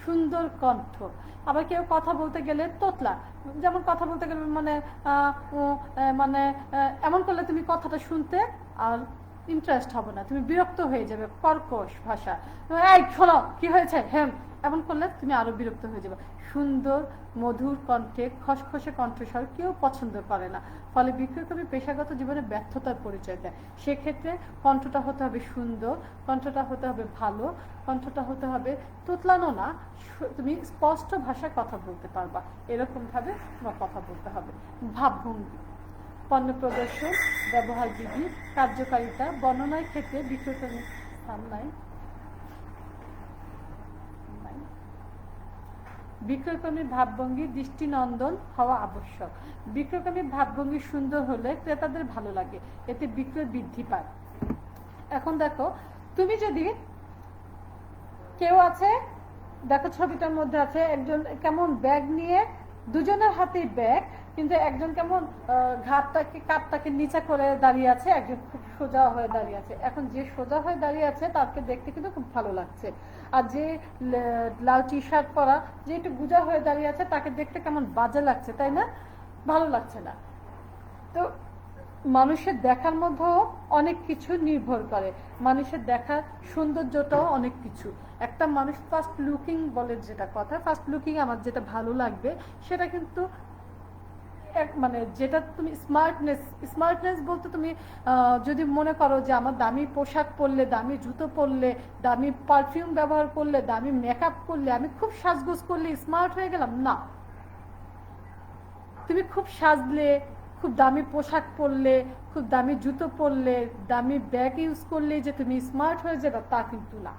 সুন্দর কণ্ঠ। আবার কেউ কথা বলতে গেলে তোতলা, যেমন কথা বলতে গেলে মানে মানে এমন করলে তুমি কথাটা শুনতে আর ইন্টারেস্ট হবে না, তুমি বিরক্ত হয়ে যাবে, কর্কশ ভাষা, এই শোনো কি হয়েছে, হ্যাঁ, এমন করলে তুমি আরো বিরক্ত হয়ে যাবে। সুন্দর মধুর কণ্ঠে খসখসে কণ্ঠস্বর কেউ পছন্দ করে না, ফলে বিক্রয়কর্মী পেশাগত জীবনে ব্যর্থতার পরিচয় দেয়। সেক্ষেত্রে কণ্ঠটা হতে হবে সুন্দর, কণ্ঠটা হতে হবে ভালো, কণ্ঠটা হতে হবে তোতলানো না, তুমি স্পষ্ট ভাষায় কথা বলতে পারবা, এরকম ভাবে তোমার কথা বলতে হবে। ভাবভঙ্গি, পণ্য প্রদর্শন, ব্যবহার বিধি, কার্যকারিতা বর্ণনার ক্ষেত্রে বিক্রয়কর্মী বিক্রয়কর্মীর ভাবভঙ্গি দৃষ্টিনন্দন হওয়া আবশ্যক। বিক্রয়কর্মীর ভাবভঙ্গি সুন্দর হলে ক্রেতাদের ভালো লাগে, এতে বিক্রয় বৃদ্ধি পায়। এখন দেখো, তুমি যদি কেউ আছে, দেখো ছবিটার মধ্যে আছে একজন কেমন ব্যাগ নিয়ে, দুজনের হাতেই ব্যাগ, কিন্তু একজন কেমন কাপটাকে নিচে করে দাঁড়িয়ে আছে, একজন খুব সোজা হয়ে দাঁড়িয়ে আছে। এখন যে সোজা হয়ে দাঁড়িয়ে আছে তাকে দেখতে কিন্তু খুব ভালো লাগছে, আর যে লাল টি শার্ট পরা, যে একটু গুজা হয়ে দাঁড়িয়ে আছে, তাকে দেখতে কেমন বাজে লাগছে, তাই না? ভালো লাগছে না। তো মানুষের দেখার মধ্যেও অনেক কিছু নির্ভর করে, মানুষের দেখার সৌন্দর্যটাও অনেক কিছু। একটা মানুষ ফার্স্ট লুকিং বলে, যেটা কথা ফার্স্ট লুকিং আমার যেটা ভালো লাগবে সেটা কিন্তু মানে যেটা তুমি স্মার্টনেস বলতে তুমি যদি মনে করো যে আমার দামি পোশাক পরলে, দামি জুতো পরলে, দামি পারফিউম ব্যবহার করলে, দামি মেকআপ করলে, আমি খুব সাজগোজ করলে স্মার্ট হয়ে গেলাম, না। তুমি খুব সাজলে, খুব দামি পোশাক পরলে, খুব দামি জুতো পরলে, দামি ব্যাগ ইউজ করলে যে তুমি স্মার্ট হয়ে যাবে, তা কিন্তু না।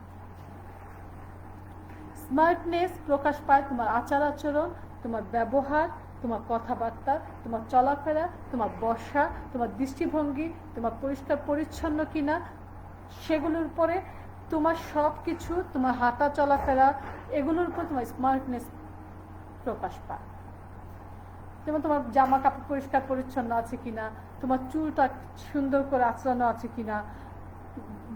স্মার্টনেস প্রকাশ পায় তোমার আচার আচরণ, তোমার ব্যবহার, তোমার কথাবার্তা, তোমার চলাফেরা, তোমার বসা, তোমার দৃষ্টিভঙ্গি, তোমার পরিষ্কার পরিচ্ছন্ন কিনা সেগুলোর উপরে, তোমার সব কিছু, তোমার হাঁটা চলাফেরা, এগুলোর উপর তোমার স্মার্টনেস প্রকাশ পায়। যেমন তোমার জামা কাপড় পরিষ্কার পরিচ্ছন্ন আছে কিনা, তোমার চুলটা সুন্দর করে আঁচড়ানো আছে কিনা,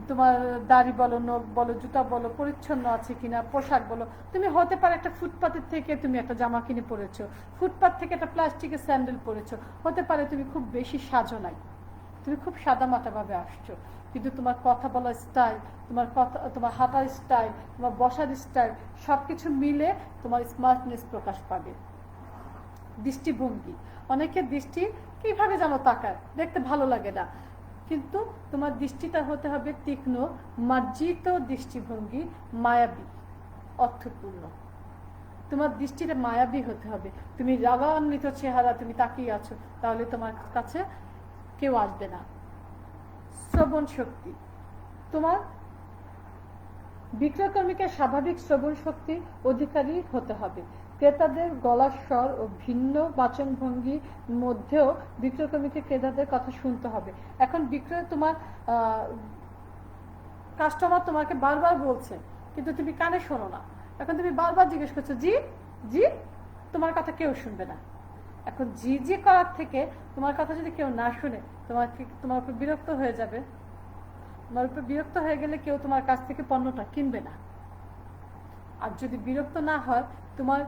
তোমার দাড়ি বলো, নখ বলো, জুতা বলো পরিচ্ছন্ন আছে কিনা, পোশাক বলো। তুমি হতে পারে একটা ফুটপাতের থেকে তুমি একটা জামা কিনে পরেছো, ফুটপাত থেকে একটা প্লাস্টিকের স্যান্ডেল পরেছো, হতে পারে তুমি খুব বেশি সাজো নাই, তুমি খুব সাদামাটা ভাবে আসছো, কিন্তু তোমার কথা বলার স্টাইল, তোমার হাঁটার স্টাইল, তোমার বসার স্টাইল, সবকিছু মিলে তোমার স্মার্টনেস প্রকাশ পাবে। দৃষ্টিভঙ্গি, অনেকের দৃষ্টি কিভাবে যেন তাকায়, দেখতে ভালো লাগে না, কিন্তু তোমার দৃষ্টিটা হতে হবে তীক্ষ্ণ, মার্জিত দৃষ্টিভঙ্গি, মায়াবী, অর্থপূর্ণ। তোমার দৃষ্টিটা মায়াবী হতে হবে। তুমি রাগান্বিত চেহারা তুমি তাকিয়ে আছো, তাহলে তোমার কাছে কেউ আসবে না। শ্রবণ শক্তি, তোমার বিক্রয়কর্মীকে স্বাভাবিক শ্রবণ শক্তি অধিকারী হতে হবে। ক্রেতাদের গলার স্বর ও ভিন্ন বাচনভঙ্গির মধ্যেও বিক্রয়কর্মীকে ক্রেতাদের কথা শুনতে হবে। এখন বিক্রয় তোমার কাস্টমার তোমাকে বারবার বলছে, কিন্তু তুমি কানে শোনো না, এখন তুমি বারবার জিজ্ঞেস করছো জি জি, তোমার কথা কেউ শুনবে না। এখন জি জি করার থেকে তোমার কথা যদি কেউ না শুনে, তোমার উপর বিরক্ত হয়ে যাবে। তোমার উপর বিরক্ত হয়ে গেলে কেউ তোমার কাছ থেকে পণ্যটা কিনবে না। আর যদি বিরক্ত না হয়, তোমার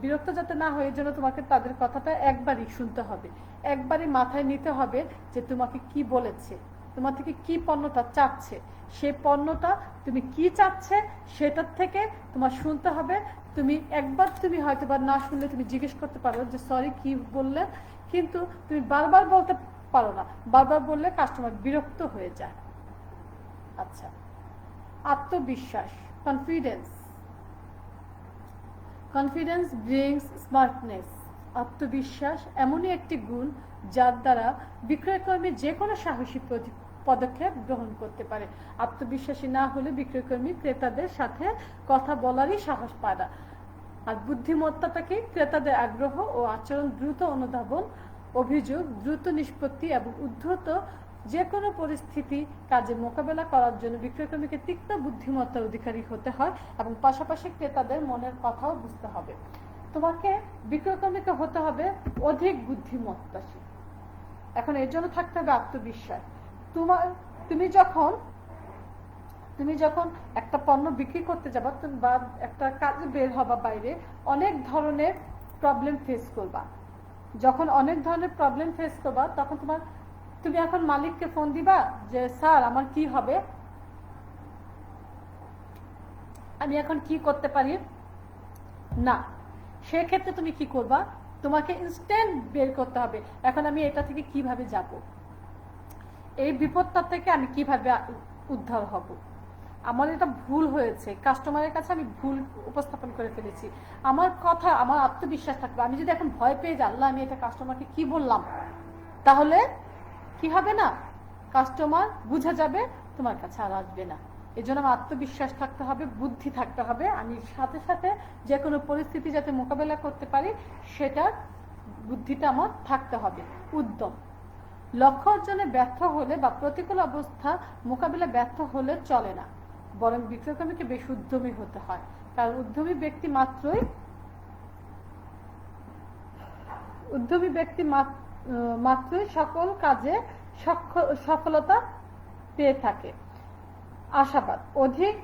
বিরক্ত যাতে না হয়, এই জন্য তোমাকে তাদের কথাটা একবারই শুনতে হবে, একবারই মাথায় নিতে হবে যে তোমাকে কি বলেছে, তোমার থেকে কি পণ্যটা চাচ্ছে, সে পণ্যটা তুমি কি চাচ্ছে সেটার থেকে তোমার শুনতে হবে। তুমি একবার তুমি হয়তো বা না শুনলে তুমি জিজ্ঞেস করতে পারো যে সরি কি বললে, কিন্তু তুমি বারবার বলতে পারো না, বারবার বললে কাস্টমার বিরক্ত হয়ে যায়। আচ্ছা, আত্মবিশ্বাস, কনফিডেন্স ব্রিংস স্মার্টনেস। আত্মবিশ্বাস এমনই একটি গুণ যার দ্বারা বিক্রয়কর্মী যে কোনো সাহসী পদক্ষেপ গ্রহণ করতে পারে। আত্মবিশ্বাসী না হলে বিক্রয়কর্মী ক্রেতাদের সাথে কথা বলারই সাহস পায় না। আর বুদ্ধিমত্তাটাকে ক্রেতাদের আগ্রহ ও আচরণ, দ্রুত অনুধাবন, অভিযোগ দ্রুত নিষ্পত্তি এবং উদ্ধত যে কোনো পরিস্থিতি কাজে মোকাবেলা করার জন্য বিক্রয়কর্মীকে তীক্ষ্ণ বুদ্ধিমত্তার অধিকারী হতে হয় এবং পাশাপাশি ক্রেতাদের মনের কথাও বুঝতে হবে। তোমাকে বিক্রয়কর্মীকে হতে হবে অধিক বুদ্ধিমত্তাশীল। এখন এর জন্য থাকতে হবে আত্মবিশ্বাস। তুমি যখন একটা পণ্য বিক্রি করতে যাবা বা একটা কাজে বের হবা বাইরে, অনেক ধরনের প্রবলেম ফেস করবা। যখন অনেক ধরনের প্রবলেম ফেস করবা তখন তুমি এখন মালিককে ফোন দিবা যে স্যার আমার কি হবে, আমি এখন কি করতে পারি না। সেক্ষেত্রে তুমি কি করবা, তোমাকে ইনস্ট্যান্ট বের করতে হবে এখন আমি এটা থেকে কিভাবে যাব, এই বিপদটা থেকে আমি কিভাবে উদ্ধার হব। আমার এটা ভুল হয়েছে, কাস্টমারের কাছে আমি ভুল উপস্থাপন করে ফেলেছি, আমার কথা, আমার আত্মবিশ্বাস থাকবে। আমি যদি এখন ভয় পেয়ে যাই আল্লাহ আমি এটা কাস্টমারকে কি বললাম, তাহলে কি হবে না, কাস্টমার বুঝে যাবে, তোমার কাছে আর আসবে না। এই জন্য আমার আত্মবিশ্বাস থাকতে হবে, বুদ্ধি থাকতে হবে, আমি সাথে সাথে যে কোনো পরিস্থিতি যাতে মোকাবেলা করতে পারি সেটার বুদ্ধিটা আমার থাকতে হবে। উদ্যম, লক্ষ্য অর্জনে ব্যর্থ হলে বা প্রতিকূল অবস্থা মোকাবেলা ব্যর্থ হলে চলে না, বরং বিক্রয়কর্মীকে বেশ উদ্যমী হতে হয়। কারণ উদ্যমী ব্যক্তি মাত্রই সকল কাজে সফলতা পেয়ে থাকে। অধিক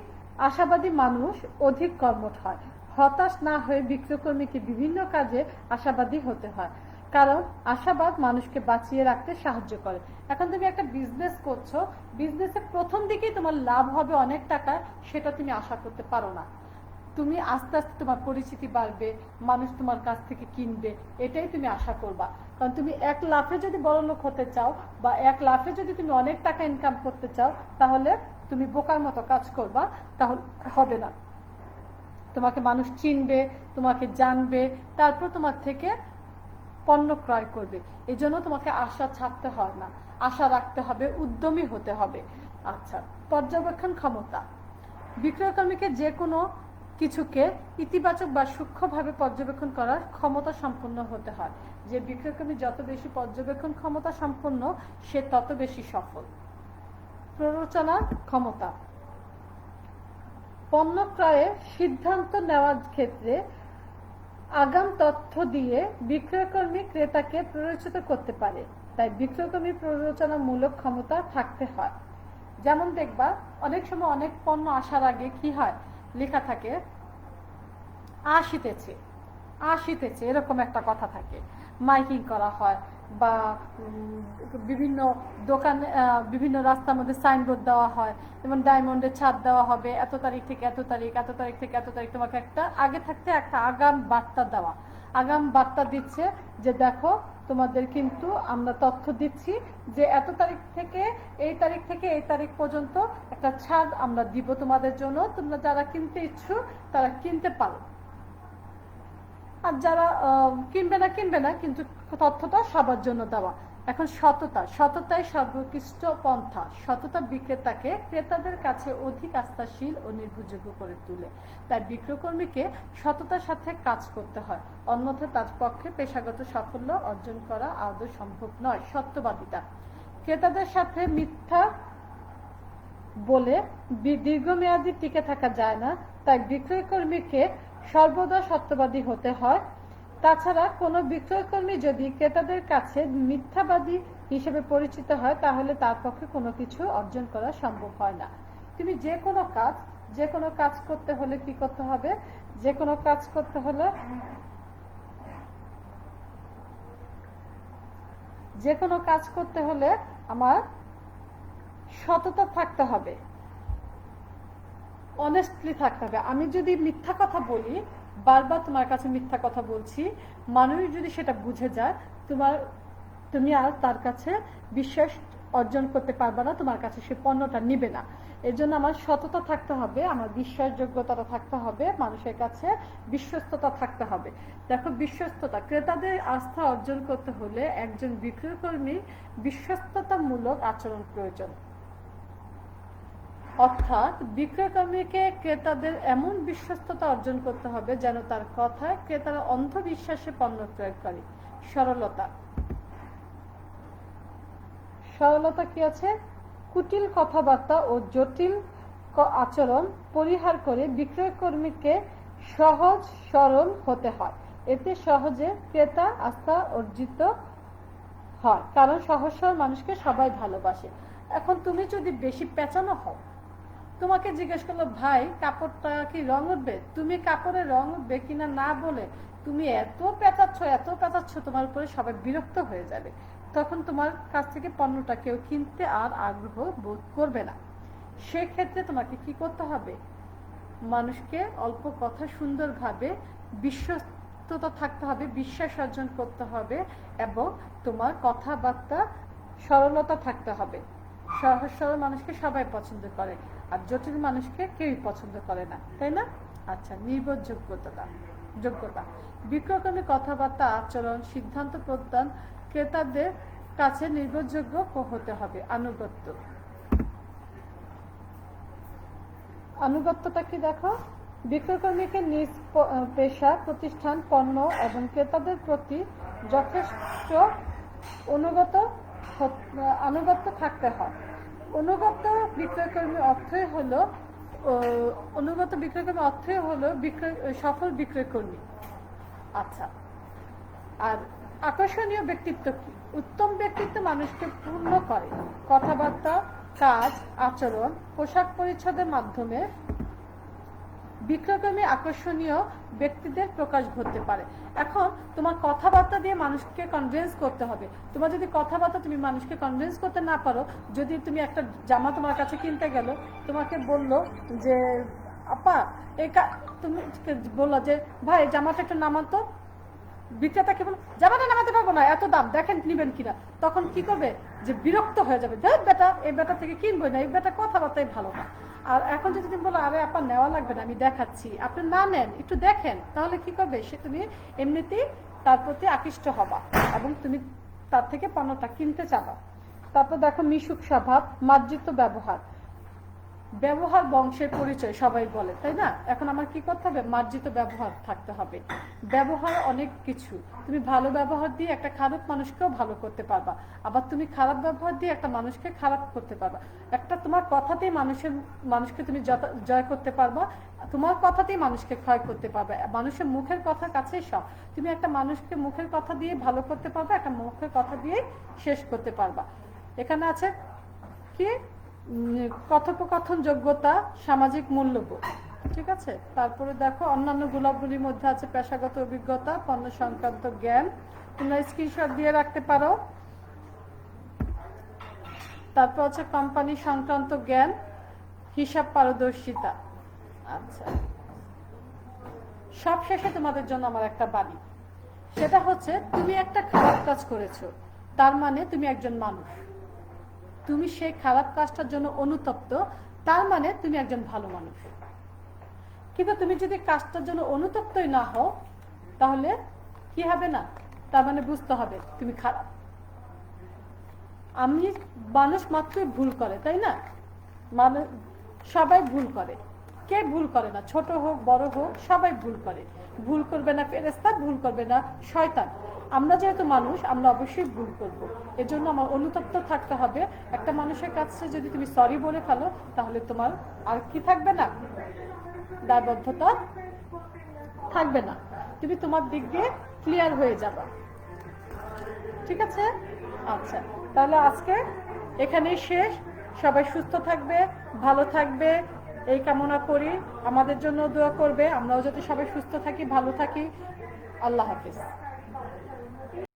আশাবাদী মানুষ অধিক কর্মঠ হয়। হতাশ না হয়ে বিক্রয়কর্মীকে বিভিন্ন কাজে আশাবাদী হতে হয়, কারণ আশাবাদ মানুষকে বাঁচিয়ে রাখতে সাহায্য করে। এখন তুমি একটা বিজনেস করছো, বিজনেসের প্রথম দিকেই তোমার লাভ হবে অনেক টাকা, সেটা তুমি আশা করতে পারো না। তুমি আস্তে আস্তে তোমার পরিচিতি বাড়বে, মানুষ তোমার কাছ থেকে কিনবে, এটাই তুমি আশা করবা। কারণ তুমি এক লাফে যদি বড় লোক হতে চাও বা এক লাফে যদি তুমি অনেক টাকা ইনকাম করতে চাও, তাহলে তুমি বোকার মতো কাজ করবা, তাহলে হবে না। তোমাকে মানুষ চিনবে, তোমাকে জানবে, তারপর তোমার থেকে পণ্য ক্রয় করবে। এই জন্য তোমাকে আশা ছাড়তে হয় না, আশা রাখতে হবে, উদ্যমী হতে হবে। আচ্ছা, পর্যবেক্ষণ ক্ষমতা, বিক্রয়কর্মীকে যে কোনো কিছুকে ইতিবাচক বা সূক্ষ্মভাবে পর্যবেক্ষণ করার ক্ষমতা সম্পন্ন হতে হয়। যে বিক্রয়কর্মী যত বেশি পর্যবেক্ষণ ক্ষমতা সম্পন্ন, সে তত বেশি সফল। প্ররোচনা ক্ষমতা, পণ্য ক্রয়ের সিদ্ধান্ত নেওয়ার ক্ষেত্রে আগাম তথ্য দিয়ে বিক্রয়কর্মী ক্রেতাকে প্ররোচিত করতে পারে, তাই বিক্রয়কর্মী প্ররোচনামূলক ক্ষমতা থাকতে হয়। যেমন দেখবা অনেক সময় অনেক পণ্য আসার আগে কি হয়, লেখা থাকে আসিতেছে, এরকম একটা কথা থাকে, মাইকিং করা হয় বা বিভিন্ন দোকানে বিভিন্ন রাস্তার মধ্যে সাইনবোর্ড দেওয়া হয়, যেমন ডায়মন্ডের ছাদ দেওয়া হবে এত তারিখ থেকে এত তারিখ, এত তারিখ থেকে এত তারিখ। তোমাকে একটা আগে থাকতে একটা আগাম বার্তা দিচ্ছে যে দেখো তোমাদের কিন্তু আমরা তথ্য দিচ্ছি যে এত তারিখ থেকে এই তারিখ পর্যন্ত একটা ছাড় আমরা দিব তোমাদের জন্য, তোমরা যারা কিনতে ইচ্ছুক তারা কিনতে পারো, আর যারা কিনবে না, কিন্তু তথ্যটা সবার জন্য দেওয়া। এখন সততাই সর্বোৎকৃষ্ট পন্থা। সততা বিক্রেতাকে ক্রেতাদের কাছে অধিক আস্থাশীল ও নির্ভরযোগ্য করে তোলে, তাই বিক্রয়কর্মীকে সততার সাথে কাজ করতে হয়, অন্যথায় তার পক্ষে পেশাগত সাফল্য অর্জন করা আদৌ সম্ভব নয়। সত্যবাদিতা, ক্রেতাদের সাথে মিথ্যা বলে দীর্ঘমেয়াদী টিকে থাকা যায় না, তাই বিক্রয়কর্মীকে সর্বদা সত্যবাদী হতে হয়। তাছাড়া কোনো বিক্রয়কর্মী যদি ক্রেতাদের কাছে মিথ্যাবাদী হিসেবে পরিচিত হয়, তাহলে তার পক্ষে কোনো কিছু অর্জন করা সম্ভব হয় না। তুমি যে কোনো কাজ করতে হলে কি করতে হবে, যে কোনো কাজ করতে হলে আমার সততা থাকতে হবে, অনেস্টলি থাকতে হবে। আমি যদি মিথ্যা কথা বলি, বারবার তোমার কাছে মিথ্যা কথা বলছি, মানুষ যদি সেটা বুঝে যায়, তুমি আর তার কাছে বিশ্বাস অর্জন করতে পারবে না, তোমার কাছে সে পণ্যটা নিবে না। এর জন্য আমার সততা থাকতে হবে, আমার বিশ্বাসযোগ্যতা থাকতে হবে, মানুষের কাছে বিশ্বস্ততা থাকতে হবে। দেখো, বিশ্বস্ততা, ক্রেতাদের আস্থা অর্জন করতে হলে একজন বিক্রয়কর্মী বিশ্বস্ততামূলক আচরণ প্রয়োজন। অর্থাৎ বিক্রয়কর্মীকে ক্রেতাদের এমন বিশ্বস্ততা অর্জন করতে হবে যেন তার কথায় ক্রেতারা অন্ধবিশ্বাসে পণ্য ক্রয় করে। সরলতা, সরলতা কি আছে? কুটিল কথাবার্তা ও জটিল আচরণ পরিহার করে বিক্রয়কর্মীকে সহজ সরল হতে হয়। এতে সহজে ক্রেতা আস্থা অর্জিত হয়, কারণ সহজ সরল মানুষকে সবাই ভালোবাসে। এখন তুমি যদি বেশি পেঁচানো হও, তোমাকে জিজ্ঞেস করলো ভাই কাপড়টা কি রং উঠবে, তুমি কাপড়ের রং উঠবে কিনা না বলে তুমি এত পেঁচাচ্ছ তোমার উপরে সবাই বিরক্ত হয়ে যাবে। তখন তোমার কাছ থেকে পণ্যটা কেউ কিনতে আর আগ্রহ বোধ করবে না। সেক্ষেত্রে তোমাকে কি করতে হবে? মানুষকে অল্প কথা সুন্দরভাবে বিশ্বস্ততা থাকতে হবে, বিশ্বাস অর্জন করতে হবে এবং তোমার কথাবার্তা সরলতা থাকতে হবে। সহজ সরল মানুষকে সবাই পছন্দ করে, আর জটিল মানুষকে কেউই পছন্দ করে না, তাই না? আচ্ছা, নির্ভরযোগ্যতা, যোগ্যতা। বিক্রয়কর্মী কথাবার্তা, আচরণ, সিদ্ধান্ত প্রদান ক্রেতাদের কাছে নির্ভরযোগ্য হতে হবে। আনুগত্য, আনুগত্যটা কি দেখো? বিক্রয়কর্মীকে নিজ পেশা, প্রতিষ্ঠান, পণ্য এবং ক্রেতাদের প্রতি যথেষ্ট আনুগত্য থাকতে হয়। অনুগত বিক্রয়কর্মী অর্থই হলো সফল বিক্রয়কর্মী। আচ্ছা, আর আকর্ষণীয় ব্যক্তিত্ব কি? উত্তম ব্যক্তিত্ব মানুষকে পূর্ণ করে। কথাবার্তা, কাজ, আচরণ, পোশাক পরিচ্ছদের মাধ্যমে বিক্রয়কর্মী আকর্ষণীয় ব্যক্তিদের প্রকাশ ঘটতে পারে। এখন তোমার কথাবার্তা দিয়ে মানুষকে কনভিন্স করতে হবে। তোমার যদি কথাবার্তা তুমি মানুষকে কনভিন্স করতে না পারো, যদি তুমি একটা জামা তোমার কাছে কিনতে গেল, তোমাকে বললো যে আপা তুমি বললো যে ভাই জামাটা একটু নামাতো, বিক্রেতাকে বলো জামাটা নামাতে পারবো না, এত দাম, দেখেন নিবেন কিনা। তখন কি করবে? যে বিরক্ত হয়ে যাবে, দেখ বেটা এই বেটা থেকে কিনবই না, এই বেটা কথাবার্তাই ভালো না। আর এখন যদি তুমি বলো আরে আপা নেওয়া লাগবে না, আমি দেখাচ্ছি, আপনি না নেন, একটু দেখেন, তাহলে কি করবে? সে তুমি এমনিতেই তার প্রতি আকৃষ্ট হবা এবং তুমি তার থেকে পণ্যটা কিনতে চাবা। তারপর দেখো মিশুক স্বভাব, মার্জিত ব্যবহার। ব্যবহার বংশের পরিচয় সবাই বলে, তাই না? এখন আমার কি করতে হবে? মার্জিত ব্যবহার থাকতে হবে। ব্যবহার অনেক কিছু, তুমি ভালো ব্যবহার দিয়ে একটা খারাপ মানুষকেও ভালো করতে পারবা, আবার তুমি খারাপ ব্যবহার দিয়ে একটা মানুষকে খারাপ করতে পারবা। একটা তোমার কথাতেই মানুষকে তুমি জয় করতে পারবা, তোমার কথাতেই মানুষকে ক্ষয় করতে পারবে। মানুষের মুখের কথার কাছেই সব। তুমি একটা মানুষকে মুখের কথা দিয়ে ভালো করতে পারবা, একটা মুখের কথা দিয়ে শেষ করতে পারবা। এখানে আছে কি? কথোপকথন যোগ্যতা, সামাজিক মূল্যবোধ। ঠিক আছে, তারপরে দেখো অন্যান্য গুণাবলীর মধ্যে আছে পেশাগত অভিজ্ঞতা, পণ্য সংক্রান্ত জ্ঞান, তোমরা স্ক্রিনশট দিয়ে রাখতে পারো। তারপর আছে কোম্পানি সংক্রান্ত জ্ঞান, হিসাব পারদর্শিতা। আচ্ছা, সব শেষে তোমাদের জন্য আমার একটা বাণী, সেটা হচ্ছে তুমি একটা খারাপ কাজ করেছো, তার মানে তুমি একজন মানুষ। তুমি সেই খারাপ কাজটার জন্য অনুতপ্ত, তার মানে তুমি একজন ভালো মানুষ। কিন্তু তুমি যদি কাজটার জন্য অনুতপ্তই না হও, তাহলে কি হবে? না, তার মানে বুঝতে হবে তুমি খারাপ। মানুষ মাত্রই ভুল করে, তাই না? মানে সবাই ভুল করে, কে ভুল করে না? ছোট হোক বড় হোক সবাই ভুল করে। ভুল করবে না ফেরেশতা, ভুল করবে না শয়তান। আমরা যেহেতু মানুষ, আমরা অবশ্যই ভুল করব। এজন্য আমার অনুতপ্ত থাকতে হবে। একটা মানুষের কাছে যদি তুমি সরি বলে ফেলো, তাহলে তোমার আর কি থাকবে না? দায়বদ্ধতা থাকবে না, তুমি তোমার দিক দিয়ে ক্লিয়ার হয়ে যাবে। ঠিক আছে? আচ্ছা, তাহলে আজকে এখানেই শেষ। সবাই সুস্থ থাকবে, ভালো থাকবে এই কামনা করি। আমাদের জন্য দোয়া করবে, আমরাও যাতে সবাই সুস্থ থাকি, ভালো থাকি। আল্লাহ হাফেজ।